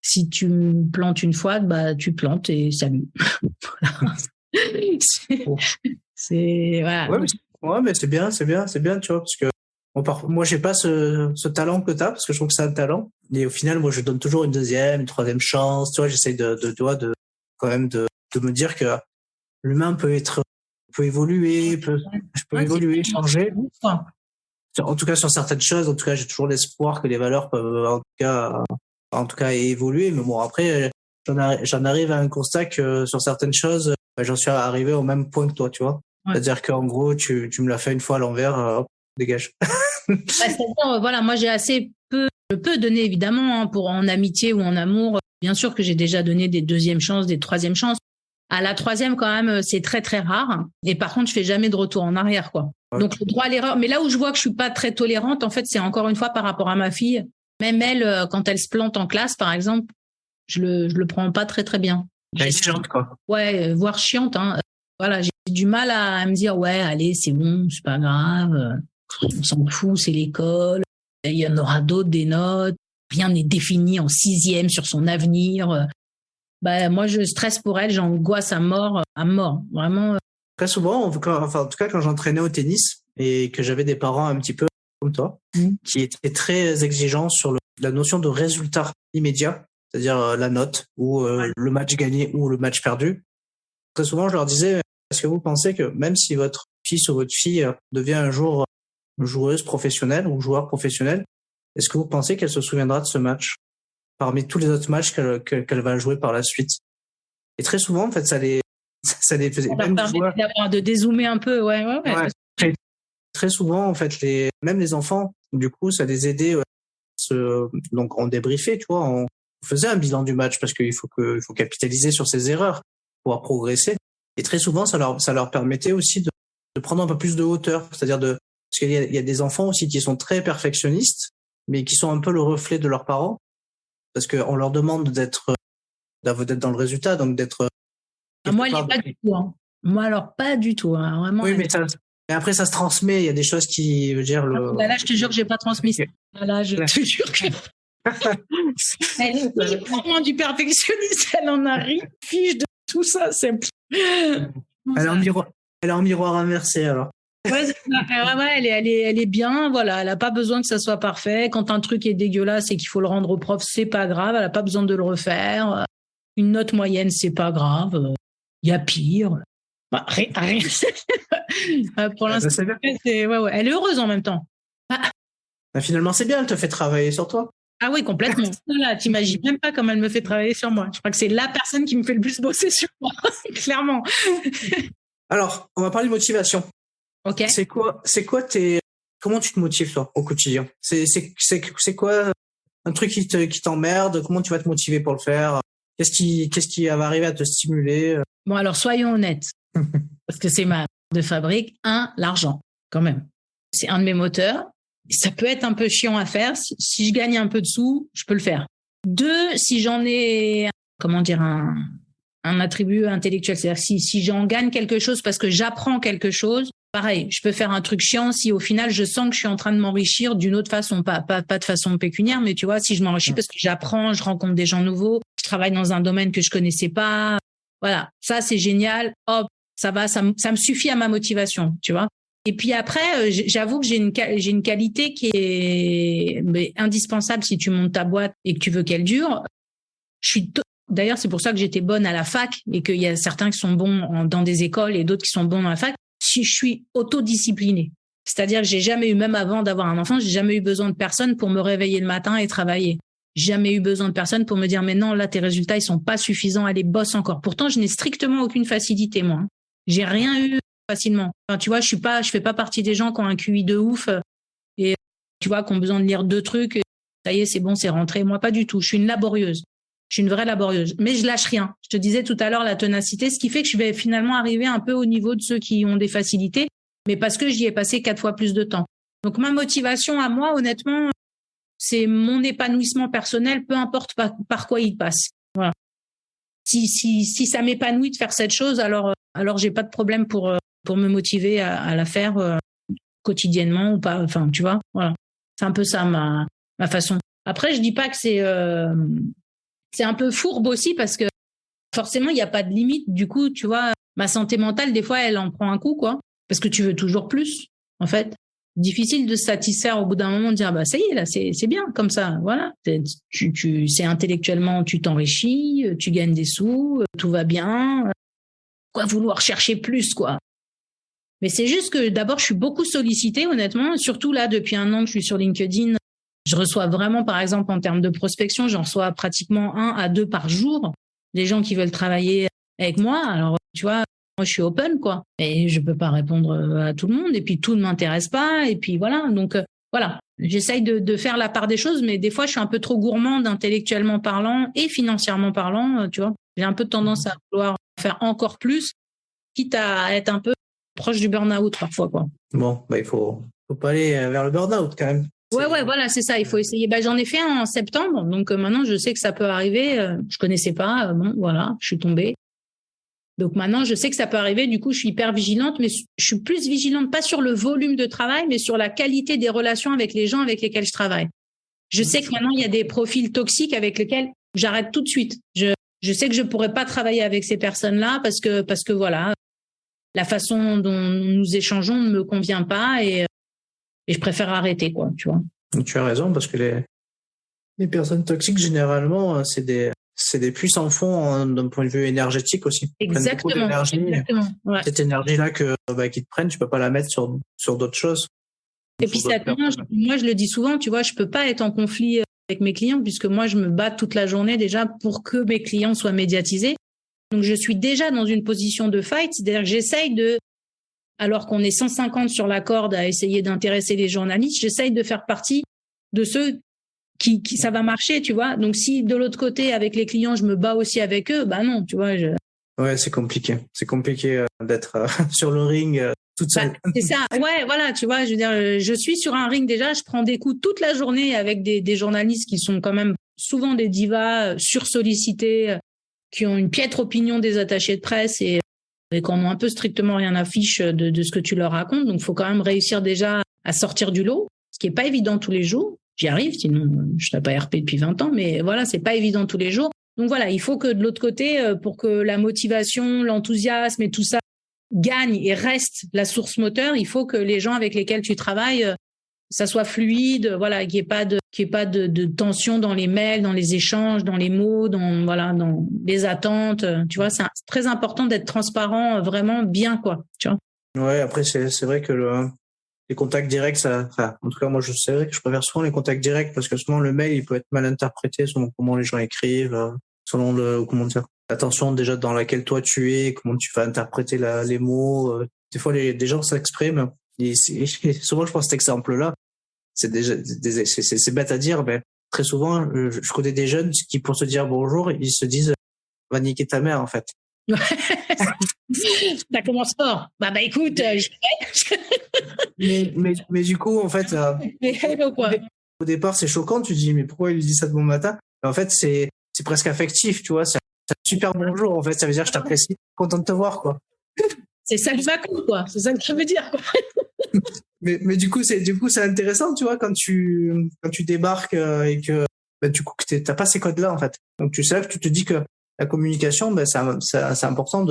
si tu me plantes une fois, bah tu plantes et salut. Voilà. Ouais, mais c'est bien, tu vois, parce que moi j'ai pas ce talent que t'as, parce que je trouve que c'est un talent. Et au final, moi je donne toujours une deuxième, une troisième chance. Tu vois, j'essaye quand même de me dire que l'humain peut évoluer, peut évoluer, changer. En tout cas, sur certaines choses, en tout cas, j'ai toujours l'espoir que les valeurs peuvent, en tout cas, évoluer. Mais bon, après, j'en arrive à un constat que sur certaines choses, j'en suis arrivé au même point que toi, tu vois. Ouais. C'est-à-dire qu'en gros, tu me l'as fait une fois à l'envers, hop, dégage. C'est-à-dire, voilà, moi, j'ai assez peu, je peux donner évidemment, pour en amitié ou en amour. Bien sûr que j'ai déjà donné des deuxièmes chances, des troisièmes chances. À la troisième, quand même, c'est très, très rare. Et par contre, je fais jamais de retour en arrière, quoi. Ouais. Donc, le droit à l'erreur. Mais là où je vois que je suis pas très tolérante, en fait, c'est encore une fois par rapport à ma fille. Même elle, quand elle se plante en classe, par exemple, je le prends pas très, très bien. Elle est chiante, quoi. Ouais, voire chiante, hein. Voilà, j'ai du mal à me dire, ouais, allez, c'est bon, c'est pas grave. On s'en fout, c'est l'école. Il y en aura d'autres, des notes. Rien n'est défini en 6e sur son avenir. Bah, moi, je stresse pour elle, j'angoisse à mort, vraiment. Très souvent, en tout cas, quand j'entraînais au tennis et que j'avais des parents un petit peu comme toi, qui étaient très exigeants sur la notion de résultat immédiat, c'est-à-dire la note ou le match gagné ou le match perdu. Très souvent, je leur disais, est-ce que vous pensez que même si votre fils ou votre fille devient un jour joueuse professionnelle ou joueur professionnel, est-ce que vous pensez qu'elle se souviendra de ce match parmi tous les autres matchs qu'elle va jouer par la suite? Et très souvent, en fait, ça les faisait. Ça leur permet de dézoomer un peu, ouais. Très souvent, en fait, même les enfants, du coup, ça les aidait. Donc, on débriefait, tu vois, on faisait un bilan du match parce qu'il faut capitaliser sur ses erreurs pour pouvoir progresser. Et très souvent, ça leur permettait aussi de prendre un peu plus de hauteur, c'est-à-dire parce qu'il y a des enfants aussi qui sont très perfectionnistes, mais qui sont un peu le reflet de leurs parents, parce qu'on leur demande d'être dans le résultat, donc d'être. Moi, il n'est pas du tout. Hein. Moi, alors, pas du tout. Hein. Vraiment. Oui, mais après, ça se transmet. Il y a des choses qui, veut dire Là, je te jure que j'ai pas transmis. Là, je te jure que. Elle est vraiment du perfectionniste. Elle en a ri, fiche de tout ça. Elle est en miroir inversé, alors. Ouais, elle est bien, voilà, elle a pas besoin que ça soit parfait. Quand un truc est dégueulasse et qu'il faut le rendre au prof, c'est pas grave, elle a pas besoin de le refaire. Une note moyenne, c'est pas grave. Il y a pire. Bah, rien. Pour l'instant, elle est heureuse en même temps. Bah, finalement, c'est bien, elle te fait travailler sur toi. Ah oui, complètement. Là, t'imagines même pas comment elle me fait travailler sur moi. Je crois que c'est la personne qui me fait le plus bosser sur moi, clairement. Alors, on va parler de motivation. Ok. Comment tu te motives, toi, au quotidien? C'est quoi un truc qui t'emmerde? Comment tu vas te motiver pour le faire? Qu'est-ce qui va arriver à te stimuler? Bon, alors, soyons honnêtes. Parce que c'est ma de fabrique. L'argent, quand même. C'est un de mes moteurs. Ça peut être un peu chiant à faire. Si je gagne un peu de sous, je peux le faire. 2, si j'en ai, un attribut intellectuel. C'est-à-dire si j'en gagne quelque chose parce que j'apprends quelque chose, pareil, je peux faire un truc chiant si au final je sens que je suis en train de m'enrichir d'une autre façon, pas de façon pécuniaire, mais tu vois, si je m'enrichis parce que j'apprends, je rencontre des gens nouveaux, je travaille dans un domaine que je connaissais pas, voilà, ça c'est génial, hop, ça me suffit à ma motivation, tu vois. Et puis après, j'avoue que j'ai une qualité qui est indispensable si tu montes ta boîte et que tu veux qu'elle dure. D'ailleurs, c'est pour ça que j'étais bonne à la fac et qu'il y a certains qui sont bons dans des écoles et d'autres qui sont bons dans la fac. Si je suis autodisciplinée, c'est-à-dire que j'ai jamais eu, même avant d'avoir un enfant, j'ai jamais eu besoin de personne pour me réveiller le matin et travailler. Jamais eu besoin de personne pour me dire mais non, là tes résultats ils sont pas suffisants, allez bosse encore. Pourtant, je n'ai strictement aucune facilité moi. J'ai rien eu facilement. Enfin, tu vois, je fais pas partie des gens qui ont un QI de ouf et tu vois qui ont besoin de lire 2 trucs. Et ça y est, c'est bon, c'est rentré. Moi, pas du tout. Je suis une laborieuse. Je suis une vraie laborieuse, mais je lâche rien. Je te disais tout à l'heure la ténacité, ce qui fait que je vais finalement arriver un peu au niveau de ceux qui ont des facilités, mais parce que j'y ai passé 4 fois plus de temps. Donc ma motivation à moi, honnêtement, c'est mon épanouissement personnel, peu importe par quoi il passe. Voilà. Si ça m'épanouit de faire cette chose, alors j'ai pas de problème pour me motiver à la faire quotidiennement ou pas. Enfin, tu vois, voilà. C'est un peu ça ma façon. Après, je dis pas que c'est un peu fourbe aussi parce que forcément, il n'y a pas de limite. Du coup, tu vois, ma santé mentale, des fois, elle en prend un coup, quoi. Parce que tu veux toujours plus, en fait. Difficile de se satisfaire au bout d'un moment, de dire, bah, ça y est, là, c'est bien, comme ça. Voilà. C'est intellectuellement, tu t'enrichis, tu gagnes des sous, tout va bien. Quoi, vouloir chercher plus, quoi. Mais c'est juste que d'abord, je suis beaucoup sollicitée, honnêtement. Surtout là, depuis 1 an que je suis sur LinkedIn, je reçois vraiment, par exemple, en termes de prospection, j'en reçois pratiquement 1 à 2 par jour. Des gens qui veulent travailler avec moi. Alors, tu vois, moi, je suis open, quoi. Et je peux pas répondre à tout le monde. Et puis, tout ne m'intéresse pas. Et puis, voilà. Donc, voilà. J'essaye de faire la part des choses, mais des fois, je suis un peu trop gourmande intellectuellement parlant et financièrement parlant, tu vois. J'ai un peu tendance à vouloir faire encore plus, quitte à être un peu proche du burn-out parfois, quoi. Bon, bah, il faut pas aller vers le burn-out quand même. Ouais, voilà, c'est ça. Il faut essayer. Bah, j'en ai fait un en septembre, donc maintenant je sais que ça peut arriver. Je connaissais pas, bon, voilà, je suis tombée. Donc maintenant je sais que ça peut arriver. Du coup, je suis hyper vigilante, mais je suis plus vigilante pas sur le volume de travail, mais sur la qualité des relations avec les gens avec lesquels je travaille. Je sais que maintenant il y a des profils toxiques avec lesquels j'arrête tout de suite. Je sais que je pourrais pas travailler avec ces personnes-là parce que voilà, la façon dont nous échangeons ne me convient pas et je préfère arrêter, quoi, tu vois. Tu as raison, parce que les personnes toxiques, généralement, c'est des puits sans fond d'un point de vue énergétique aussi. Exactement. Ouais. Cette énergie-là qu'ils te prennent, tu peux pas la mettre sur d'autres choses. Et puis moi, je le dis souvent, tu vois, je peux pas être en conflit avec mes clients puisque moi, je me bats toute la journée déjà pour que mes clients soient médiatisés. Donc, je suis déjà dans une position de fight, c'est-à-dire que j'essaye alors qu'on est 150 sur la corde à essayer d'intéresser les journalistes, j'essaye de faire partie de ceux qui ça va marcher, tu vois. Donc, si de l'autre côté, avec les clients, je me bats aussi avec eux, bah non, tu vois. Ouais, c'est compliqué. C'est compliqué d'être sur le ring toute seule. Bah, c'est ça. Ouais, voilà, tu vois, je veux dire, je suis sur un ring déjà, je prends des coups toute la journée avec des journalistes qui sont quand même souvent des divas sursollicités, qui ont une piètre opinion des attachés de presse et qui en ont un peu strictement rien à fiche de ce que tu leur racontes. Donc, il faut quand même réussir déjà à sortir du lot, ce qui est pas évident tous les jours. J'y arrive, sinon je n'ai pas RP depuis 20 ans, mais voilà, c'est pas évident tous les jours. Donc voilà, il faut que de l'autre côté, pour que la motivation, l'enthousiasme et tout ça gagne et reste la source moteur, il faut que les gens avec lesquels tu travailles, ça soit fluide, voilà, qu'il n'y ait pas de tension dans les mails, dans les échanges, dans les mots, dans les attentes. Tu vois, c'est très important d'être transparent, vraiment bien, quoi. Tu vois. Ouais, après c'est vrai que les contacts directs, en tout cas moi c'est vrai que je préfère souvent les contacts directs parce que souvent le mail il peut être mal interprété selon comment les gens écrivent, selon l'attention déjà dans laquelle toi tu es, comment tu vas interpréter les mots. Des fois des gens s'expriment. Et souvent je prends cet exemple-là. C'est bête à dire, mais très souvent je connais des jeunes qui pour se dire bonjour ils se disent va niquer ta mère en fait. Ça commence fort. Bah écoute, mais du coup en fait au départ c'est choquant, tu te dis mais pourquoi il lui dit ça de bon matin? Mais en fait c'est presque affectif, tu vois, c'est un super bonjour en fait, ça veut dire je t'apprécie, content de te voir quoi. C'est ça le vacuum quoi, c'est ça que ça veut dire quoi. mais du coup c'est intéressant, tu vois, quand tu débarques et que du coup que t'as pas ces codes là en fait. Donc tu sais que tu te dis que la communication, c'est important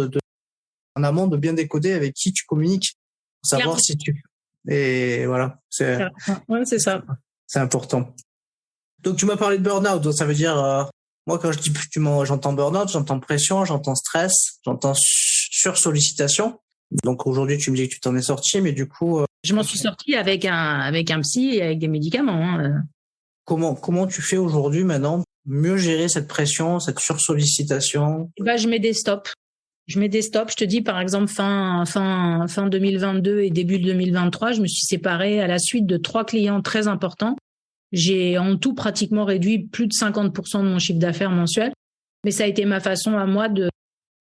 en amont de bien décoder avec qui tu communiques, pour savoir si et voilà, c'est ça. C'est important. Donc tu m'as parlé de burn-out, donc ça veut dire moi quand je dis j'entends burn-out, j'entends pression, j'entends stress, j'entends sursollicitation. Donc aujourd'hui tu me dis que tu t'en es sorti, mais du coup je m'en suis sortie avec un psy et avec des médicaments. Comment tu fais aujourd'hui maintenant mieux gérer cette pression, cette sursollicitation? Je mets des stops. Je te dis, par exemple, fin 2022 et début 2023, je me suis séparée à la suite de 3 clients très importants. J'ai en tout pratiquement réduit plus de 50% de mon chiffre d'affaires mensuel. Mais ça a été ma façon à moi de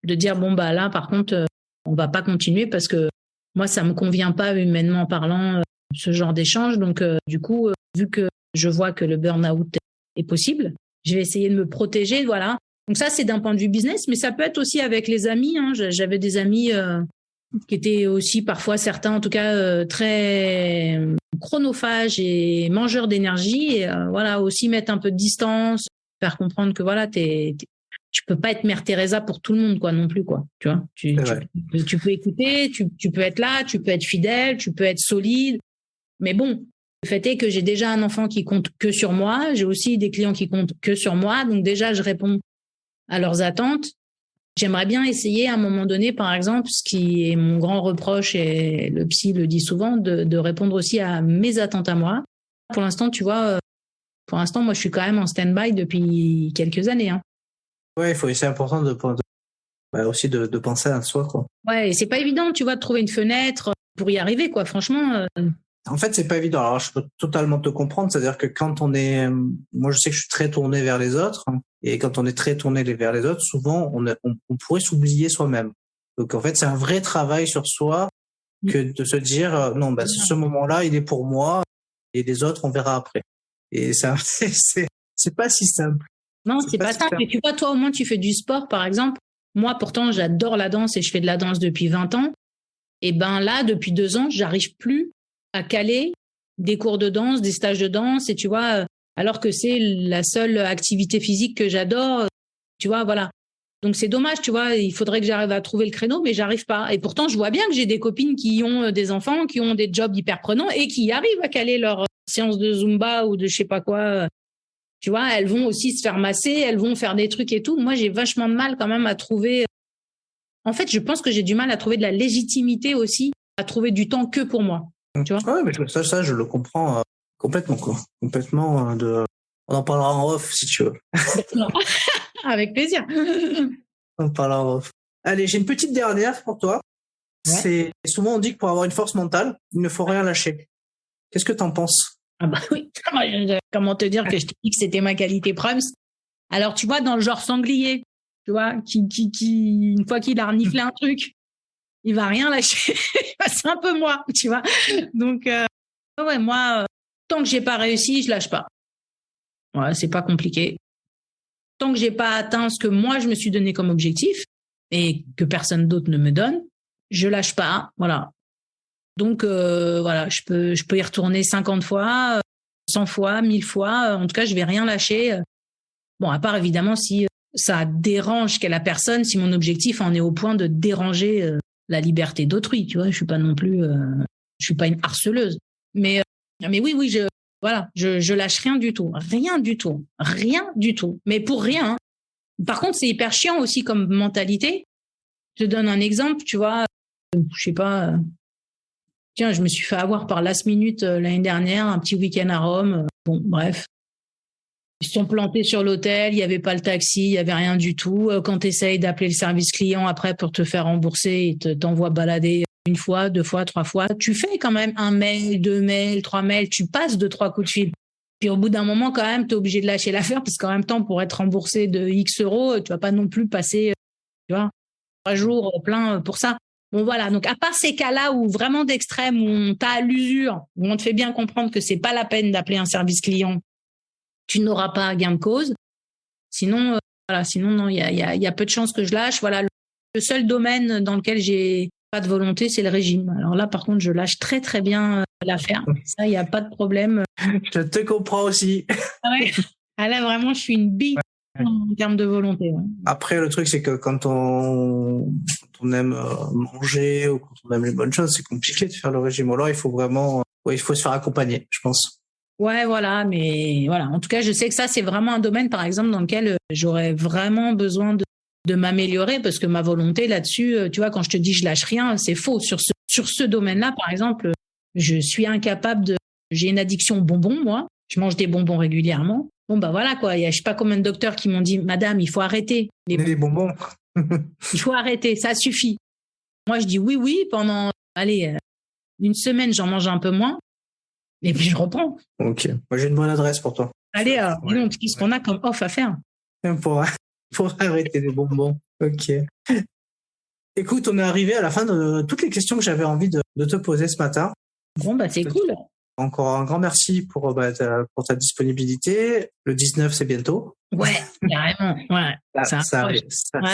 dire, bon, bah là, par contre, on va pas continuer parce que moi, ça me convient pas humainement parlant, ce genre d'échange. Donc, du coup, vu que je vois que le burn-out est possible, je vais essayer de me protéger, voilà. Donc ça, c'est d'un point de vue business, mais ça peut être aussi avec les amis. Hein. J'avais des amis qui étaient aussi parfois, certains en tout cas, très chronophages et mangeurs d'énergie. Et voilà, aussi mettre un peu de distance, faire comprendre que voilà, tu peux pas être Mère Teresa pour tout le monde, quoi, non plus, quoi. Tu vois, tu peux écouter, tu peux être là, tu peux être fidèle, tu peux être solide. Mais bon, le fait est que j'ai déjà un enfant qui compte que sur moi. J'ai aussi des clients qui comptent que sur moi. Donc déjà, je réponds à leurs attentes. J'aimerais bien essayer à un moment donné, par exemple, ce qui est mon grand reproche, et le psy le dit souvent, de répondre aussi à mes attentes à moi. Pour l'instant, tu vois, moi, je suis quand même en stand-by depuis quelques années. Hein. Ouais, c'est important aussi de penser à soi, quoi. Ouais, et c'est pas évident, tu vois, de trouver une fenêtre pour y arriver, quoi. Franchement. En fait, c'est pas évident. Alors, je peux totalement te comprendre. C'est-à-dire que quand moi, je sais que je suis très tourné vers les autres. Et quand on est très tourné vers les autres, souvent, on pourrait s'oublier soi-même. Donc, en fait, c'est un vrai travail sur soi que de se dire, non, bah, ce moment-là, il est pour moi. Et les autres, on verra après. Et ça, c'est pas si simple. Non, c'est pas simple. Et tu vois, toi, au moins, tu fais du sport, par exemple. Moi, pourtant, j'adore la danse et je fais de la danse depuis 20 ans. Et ben là, depuis 2 ans, j'arrive plus à caler des cours de danse, des stages de danse. Et tu vois, alors que c'est la seule activité physique que j'adore, tu vois, voilà. Donc, c'est dommage, tu vois. Il faudrait que j'arrive à trouver le créneau, mais j'arrive pas. Et pourtant, je vois bien que j'ai des copines qui ont des enfants, qui ont des jobs hyper prenants et qui arrivent à caler leur séance de Zumba ou de je sais pas quoi. Tu vois, elles vont aussi se faire masser, elles vont faire des trucs et tout. Moi, j'ai vachement de mal quand même à trouver. En fait, je pense que j'ai du mal à trouver de la légitimité aussi, à trouver du temps que pour moi. Tu vois ? Ouais, mais ça, je le comprends complètement, quoi. Complètement. On en parlera en off si tu veux. Avec plaisir. On en parlera en off. Allez, j'ai une petite dernière pour toi. Ouais. Souvent on dit que pour avoir une force mentale, il ne faut rien lâcher. Qu'est-ce que t'en penses ? Ah bah oui, comment te dire que je t'ai dit que c'était ma qualité première. Alors tu vois, dans le genre sanglier, tu vois, qui une fois qu'il a reniflé un truc, il va rien lâcher. C'est un peu moi, tu vois. Donc ouais, moi, tant que j'ai pas réussi, je lâche pas. Ouais, c'est pas compliqué. Tant que j'ai pas atteint ce que moi je me suis donné comme objectif et que personne d'autre ne me donne, je lâche pas. Voilà. Donc voilà, je peux y retourner 50 fois, 100 fois, 1000 fois. En tout cas, je vais rien lâcher. Bon, à part évidemment si ça dérange la personne, si mon objectif en est au point de déranger la liberté d'autrui. Tu vois, je suis pas non plus, je suis pas une harceleuse. Mais oui, je lâche rien du tout, rien du tout. Mais pour rien. Hein. Par contre, c'est hyper chiant aussi comme mentalité. Je te donne un exemple, tu vois, je sais pas. Tiens, je me suis fait avoir par last minute l'année dernière, un petit week-end à Rome. Bon, bref. Ils se sont plantés sur l'hôtel, il n'y avait pas le taxi, il n'y avait rien du tout. Quand tu essayes d'appeler le service client après pour te faire rembourser, ils t'envoient balader 1 fois, 2 fois, 3 fois. Tu fais quand même 1 mail, 2 mails, 3 mails, tu passes 2-3 coups de fil. Puis au bout d'un moment, quand même, tu es obligé de lâcher l'affaire parce qu'en même temps, pour être remboursé de X euros, tu vas pas non plus passer, tu vois, 3 jours plein pour ça. Bon voilà, donc à part ces cas-là où vraiment d'extrême, où on t'a à l'usure, où on te fait bien comprendre que c'est pas la peine d'appeler un service client, tu n'auras pas gain de cause. Sinon, non, il y a peu de chances que je lâche. Voilà, le seul domaine dans lequel j'ai pas de volonté, c'est le régime. Alors là, par contre, je lâche très très bien l'affaire. Ça, il y a pas de problème. Je te comprends aussi. Ouais. Ah là, vraiment, je suis une bille en termes de volonté. Ouais. Après, le truc, c'est que quand on aime manger ou quand on aime les bonnes choses, c'est compliqué de faire le régime. Alors, il faut se faire accompagner, je pense. Ouais, voilà, mais voilà. En tout cas, je sais que ça, c'est vraiment un domaine, par exemple, dans lequel j'aurais vraiment besoin de m'améliorer parce que ma volonté là-dessus, tu vois, quand je te dis je lâche rien, c'est faux. Sur ce domaine-là, par exemple, je suis incapable j'ai une addiction aux bonbons, moi. Je mange des bonbons régulièrement. Bon, bah voilà, quoi. Il y a je sais pas combien de docteurs qui m'ont dit, madame, il faut arrêter les bonbons. Il faut arrêter, ça suffit. Moi, je dis oui, pendant, 1 semaine, j'en mange un peu moins. Et puis, je reprends. Ok. Moi, j'ai une bonne adresse pour toi. Allez, dis donc, qu'est-ce qu'on a comme off à faire? Pour arrêter les bonbons. Ok. Écoute, on est arrivé à la fin de toutes les questions que j'avais envie de te poser ce matin. Bon, bah, c'est cool. Encore un grand merci pour ta disponibilité. Le 19, c'est bientôt. Ouais, carrément. Ouais. Ça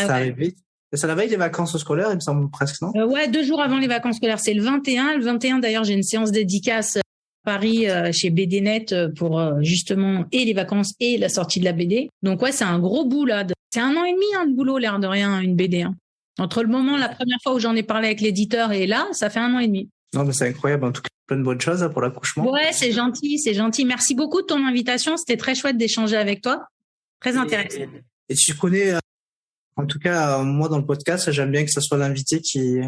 arrive vite. C'est la veille des vacances scolaires, il me semble presque, non? Ouais, 2 jours avant les vacances scolaires. C'est le 21. Le 21, d'ailleurs, j'ai une séance dédicace à Paris chez BDNet pour justement et les vacances et la sortie de la BD. Donc ouais, c'est un gros bout là. C'est 1 an et demi de boulot, l'air de rien, une BD. Hein. Entre le moment, la première fois où j'en ai parlé avec l'éditeur et là, ça fait 1 an et demi. Non, mais c'est incroyable. En tout cas, plein de bonnes choses pour l'accouchement. Ouais, c'est gentil, c'est gentil. Merci beaucoup de ton invitation. C'était très chouette d'échanger avec toi. Très intéressant. Et tu connais, en tout cas, moi, dans le podcast, j'aime bien que ce soit l'invité qui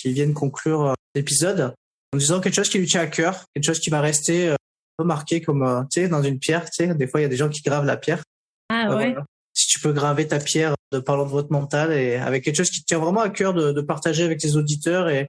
vienne conclure l'épisode en disant quelque chose qui lui tient à cœur, quelque chose qui va rester un peu marqué comme, tu sais, dans une pierre. Tu sais, des fois, il y a des gens qui gravent la pierre. Ah ouais. Voilà. Si tu peux graver ta pierre de parlant de votre mental et avec quelque chose qui te tient vraiment à cœur de partager avec tes auditeurs et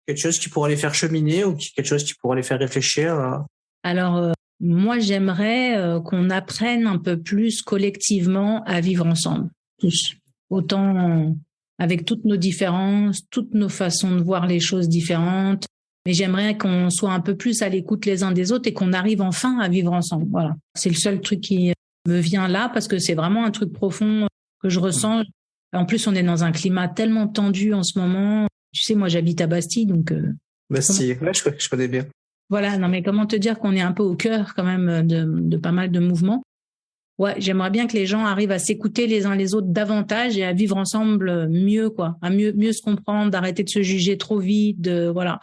quelque chose qui pourra les faire cheminer ou quelque chose qui pourra les faire réfléchir. Alors, moi, j'aimerais qu'on apprenne un peu plus collectivement à vivre ensemble, tous. Autant avec toutes nos différences, toutes nos façons de voir les choses différentes. Mais j'aimerais qu'on soit un peu plus à l'écoute les uns des autres et qu'on arrive enfin à vivre ensemble. Voilà. C'est le seul truc qui me vient là parce que c'est vraiment un truc profond que je ressens. En plus, on est dans un climat tellement tendu en ce moment. Tu sais, moi, j'habite à Bastille, donc... Bastille, ouais, je connais bien. Voilà, non mais comment te dire qu'on est un peu au cœur quand même de pas mal de mouvements. Ouais, j'aimerais bien que les gens arrivent à s'écouter les uns les autres davantage et à vivre ensemble mieux, quoi. À mieux se comprendre, d'arrêter de se juger trop vite, voilà.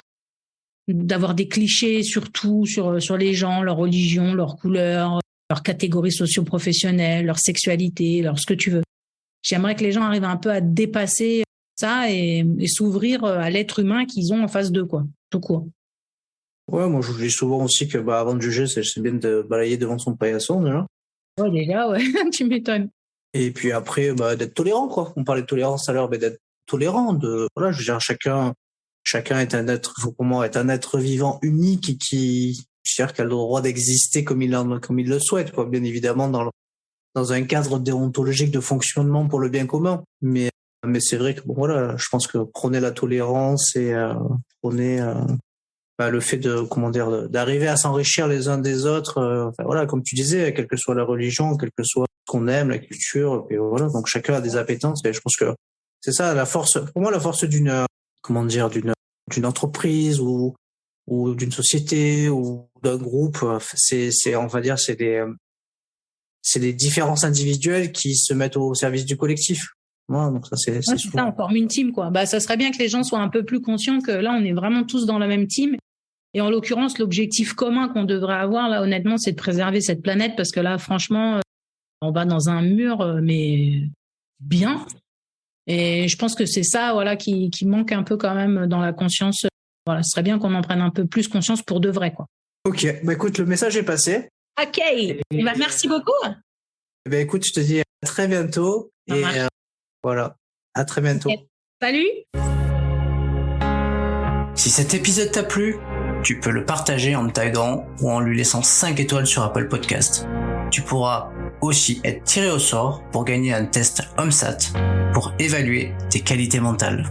D'avoir des clichés surtout sur les gens, leur religion, leur couleur, leur catégorie socio-professionnelle, leur sexualité, leur ce que tu veux. J'aimerais que les gens arrivent un peu à dépasser ça et s'ouvrir à l'être humain qu'ils ont en face d'eux, quoi. Tout court. Ouais, moi je dis souvent aussi que avant de juger, c'est bien de balayer devant son paillasson déjà. Ouais, déjà, ouais, tu m'étonnes. Et puis après, d'être tolérant, quoi. On parlait de tolérance tout à l'heure, mais d'être tolérant. Voilà, je veux dire, chacun est un être, pour moi, est un être vivant unique et qui a le droit d'exister comme il le souhaite, quoi. Bien évidemment, dans un cadre déontologique de fonctionnement pour le bien commun. Mais c'est vrai que bon, voilà, je pense que prôner la tolérance et prôner le fait d'arriver à s'enrichir les uns des autres, voilà, comme tu disais, quelle que soit la religion, quel que soit ce qu'on aime, la culture, et voilà, donc chacun a des appétences, et je pense que c'est ça la force, pour moi, la force d'une entreprise ou d'une société ou d'un groupe, c'est on va dire, c'est des différences individuelles qui se mettent au service du collectif. Voilà, donc ça c'est ça, on forme une team, quoi. Ça serait bien que les gens soient un peu plus conscients que là, on est vraiment tous dans la même team. Et en l'occurrence, l'objectif commun qu'on devrait avoir, là, honnêtement, c'est de préserver cette planète parce que là, franchement, on va dans un mur, mais bien. Et je pense que c'est ça, voilà, qui manque un peu quand même dans la conscience. Voilà, ce serait bien qu'on en prenne un peu plus conscience pour de vrai, quoi. Ok, écoute, le message est passé. Ok, merci beaucoup. Écoute, je te dis à très bientôt. Voilà, à très bientôt. Okay. Salut. Si cet épisode t'a plu, tu peux le partager en me taguant ou en lui laissant 5 étoiles sur Apple Podcast. Tu pourras aussi être tiré au sort pour gagner un test HomeSat pour évaluer tes qualités mentales.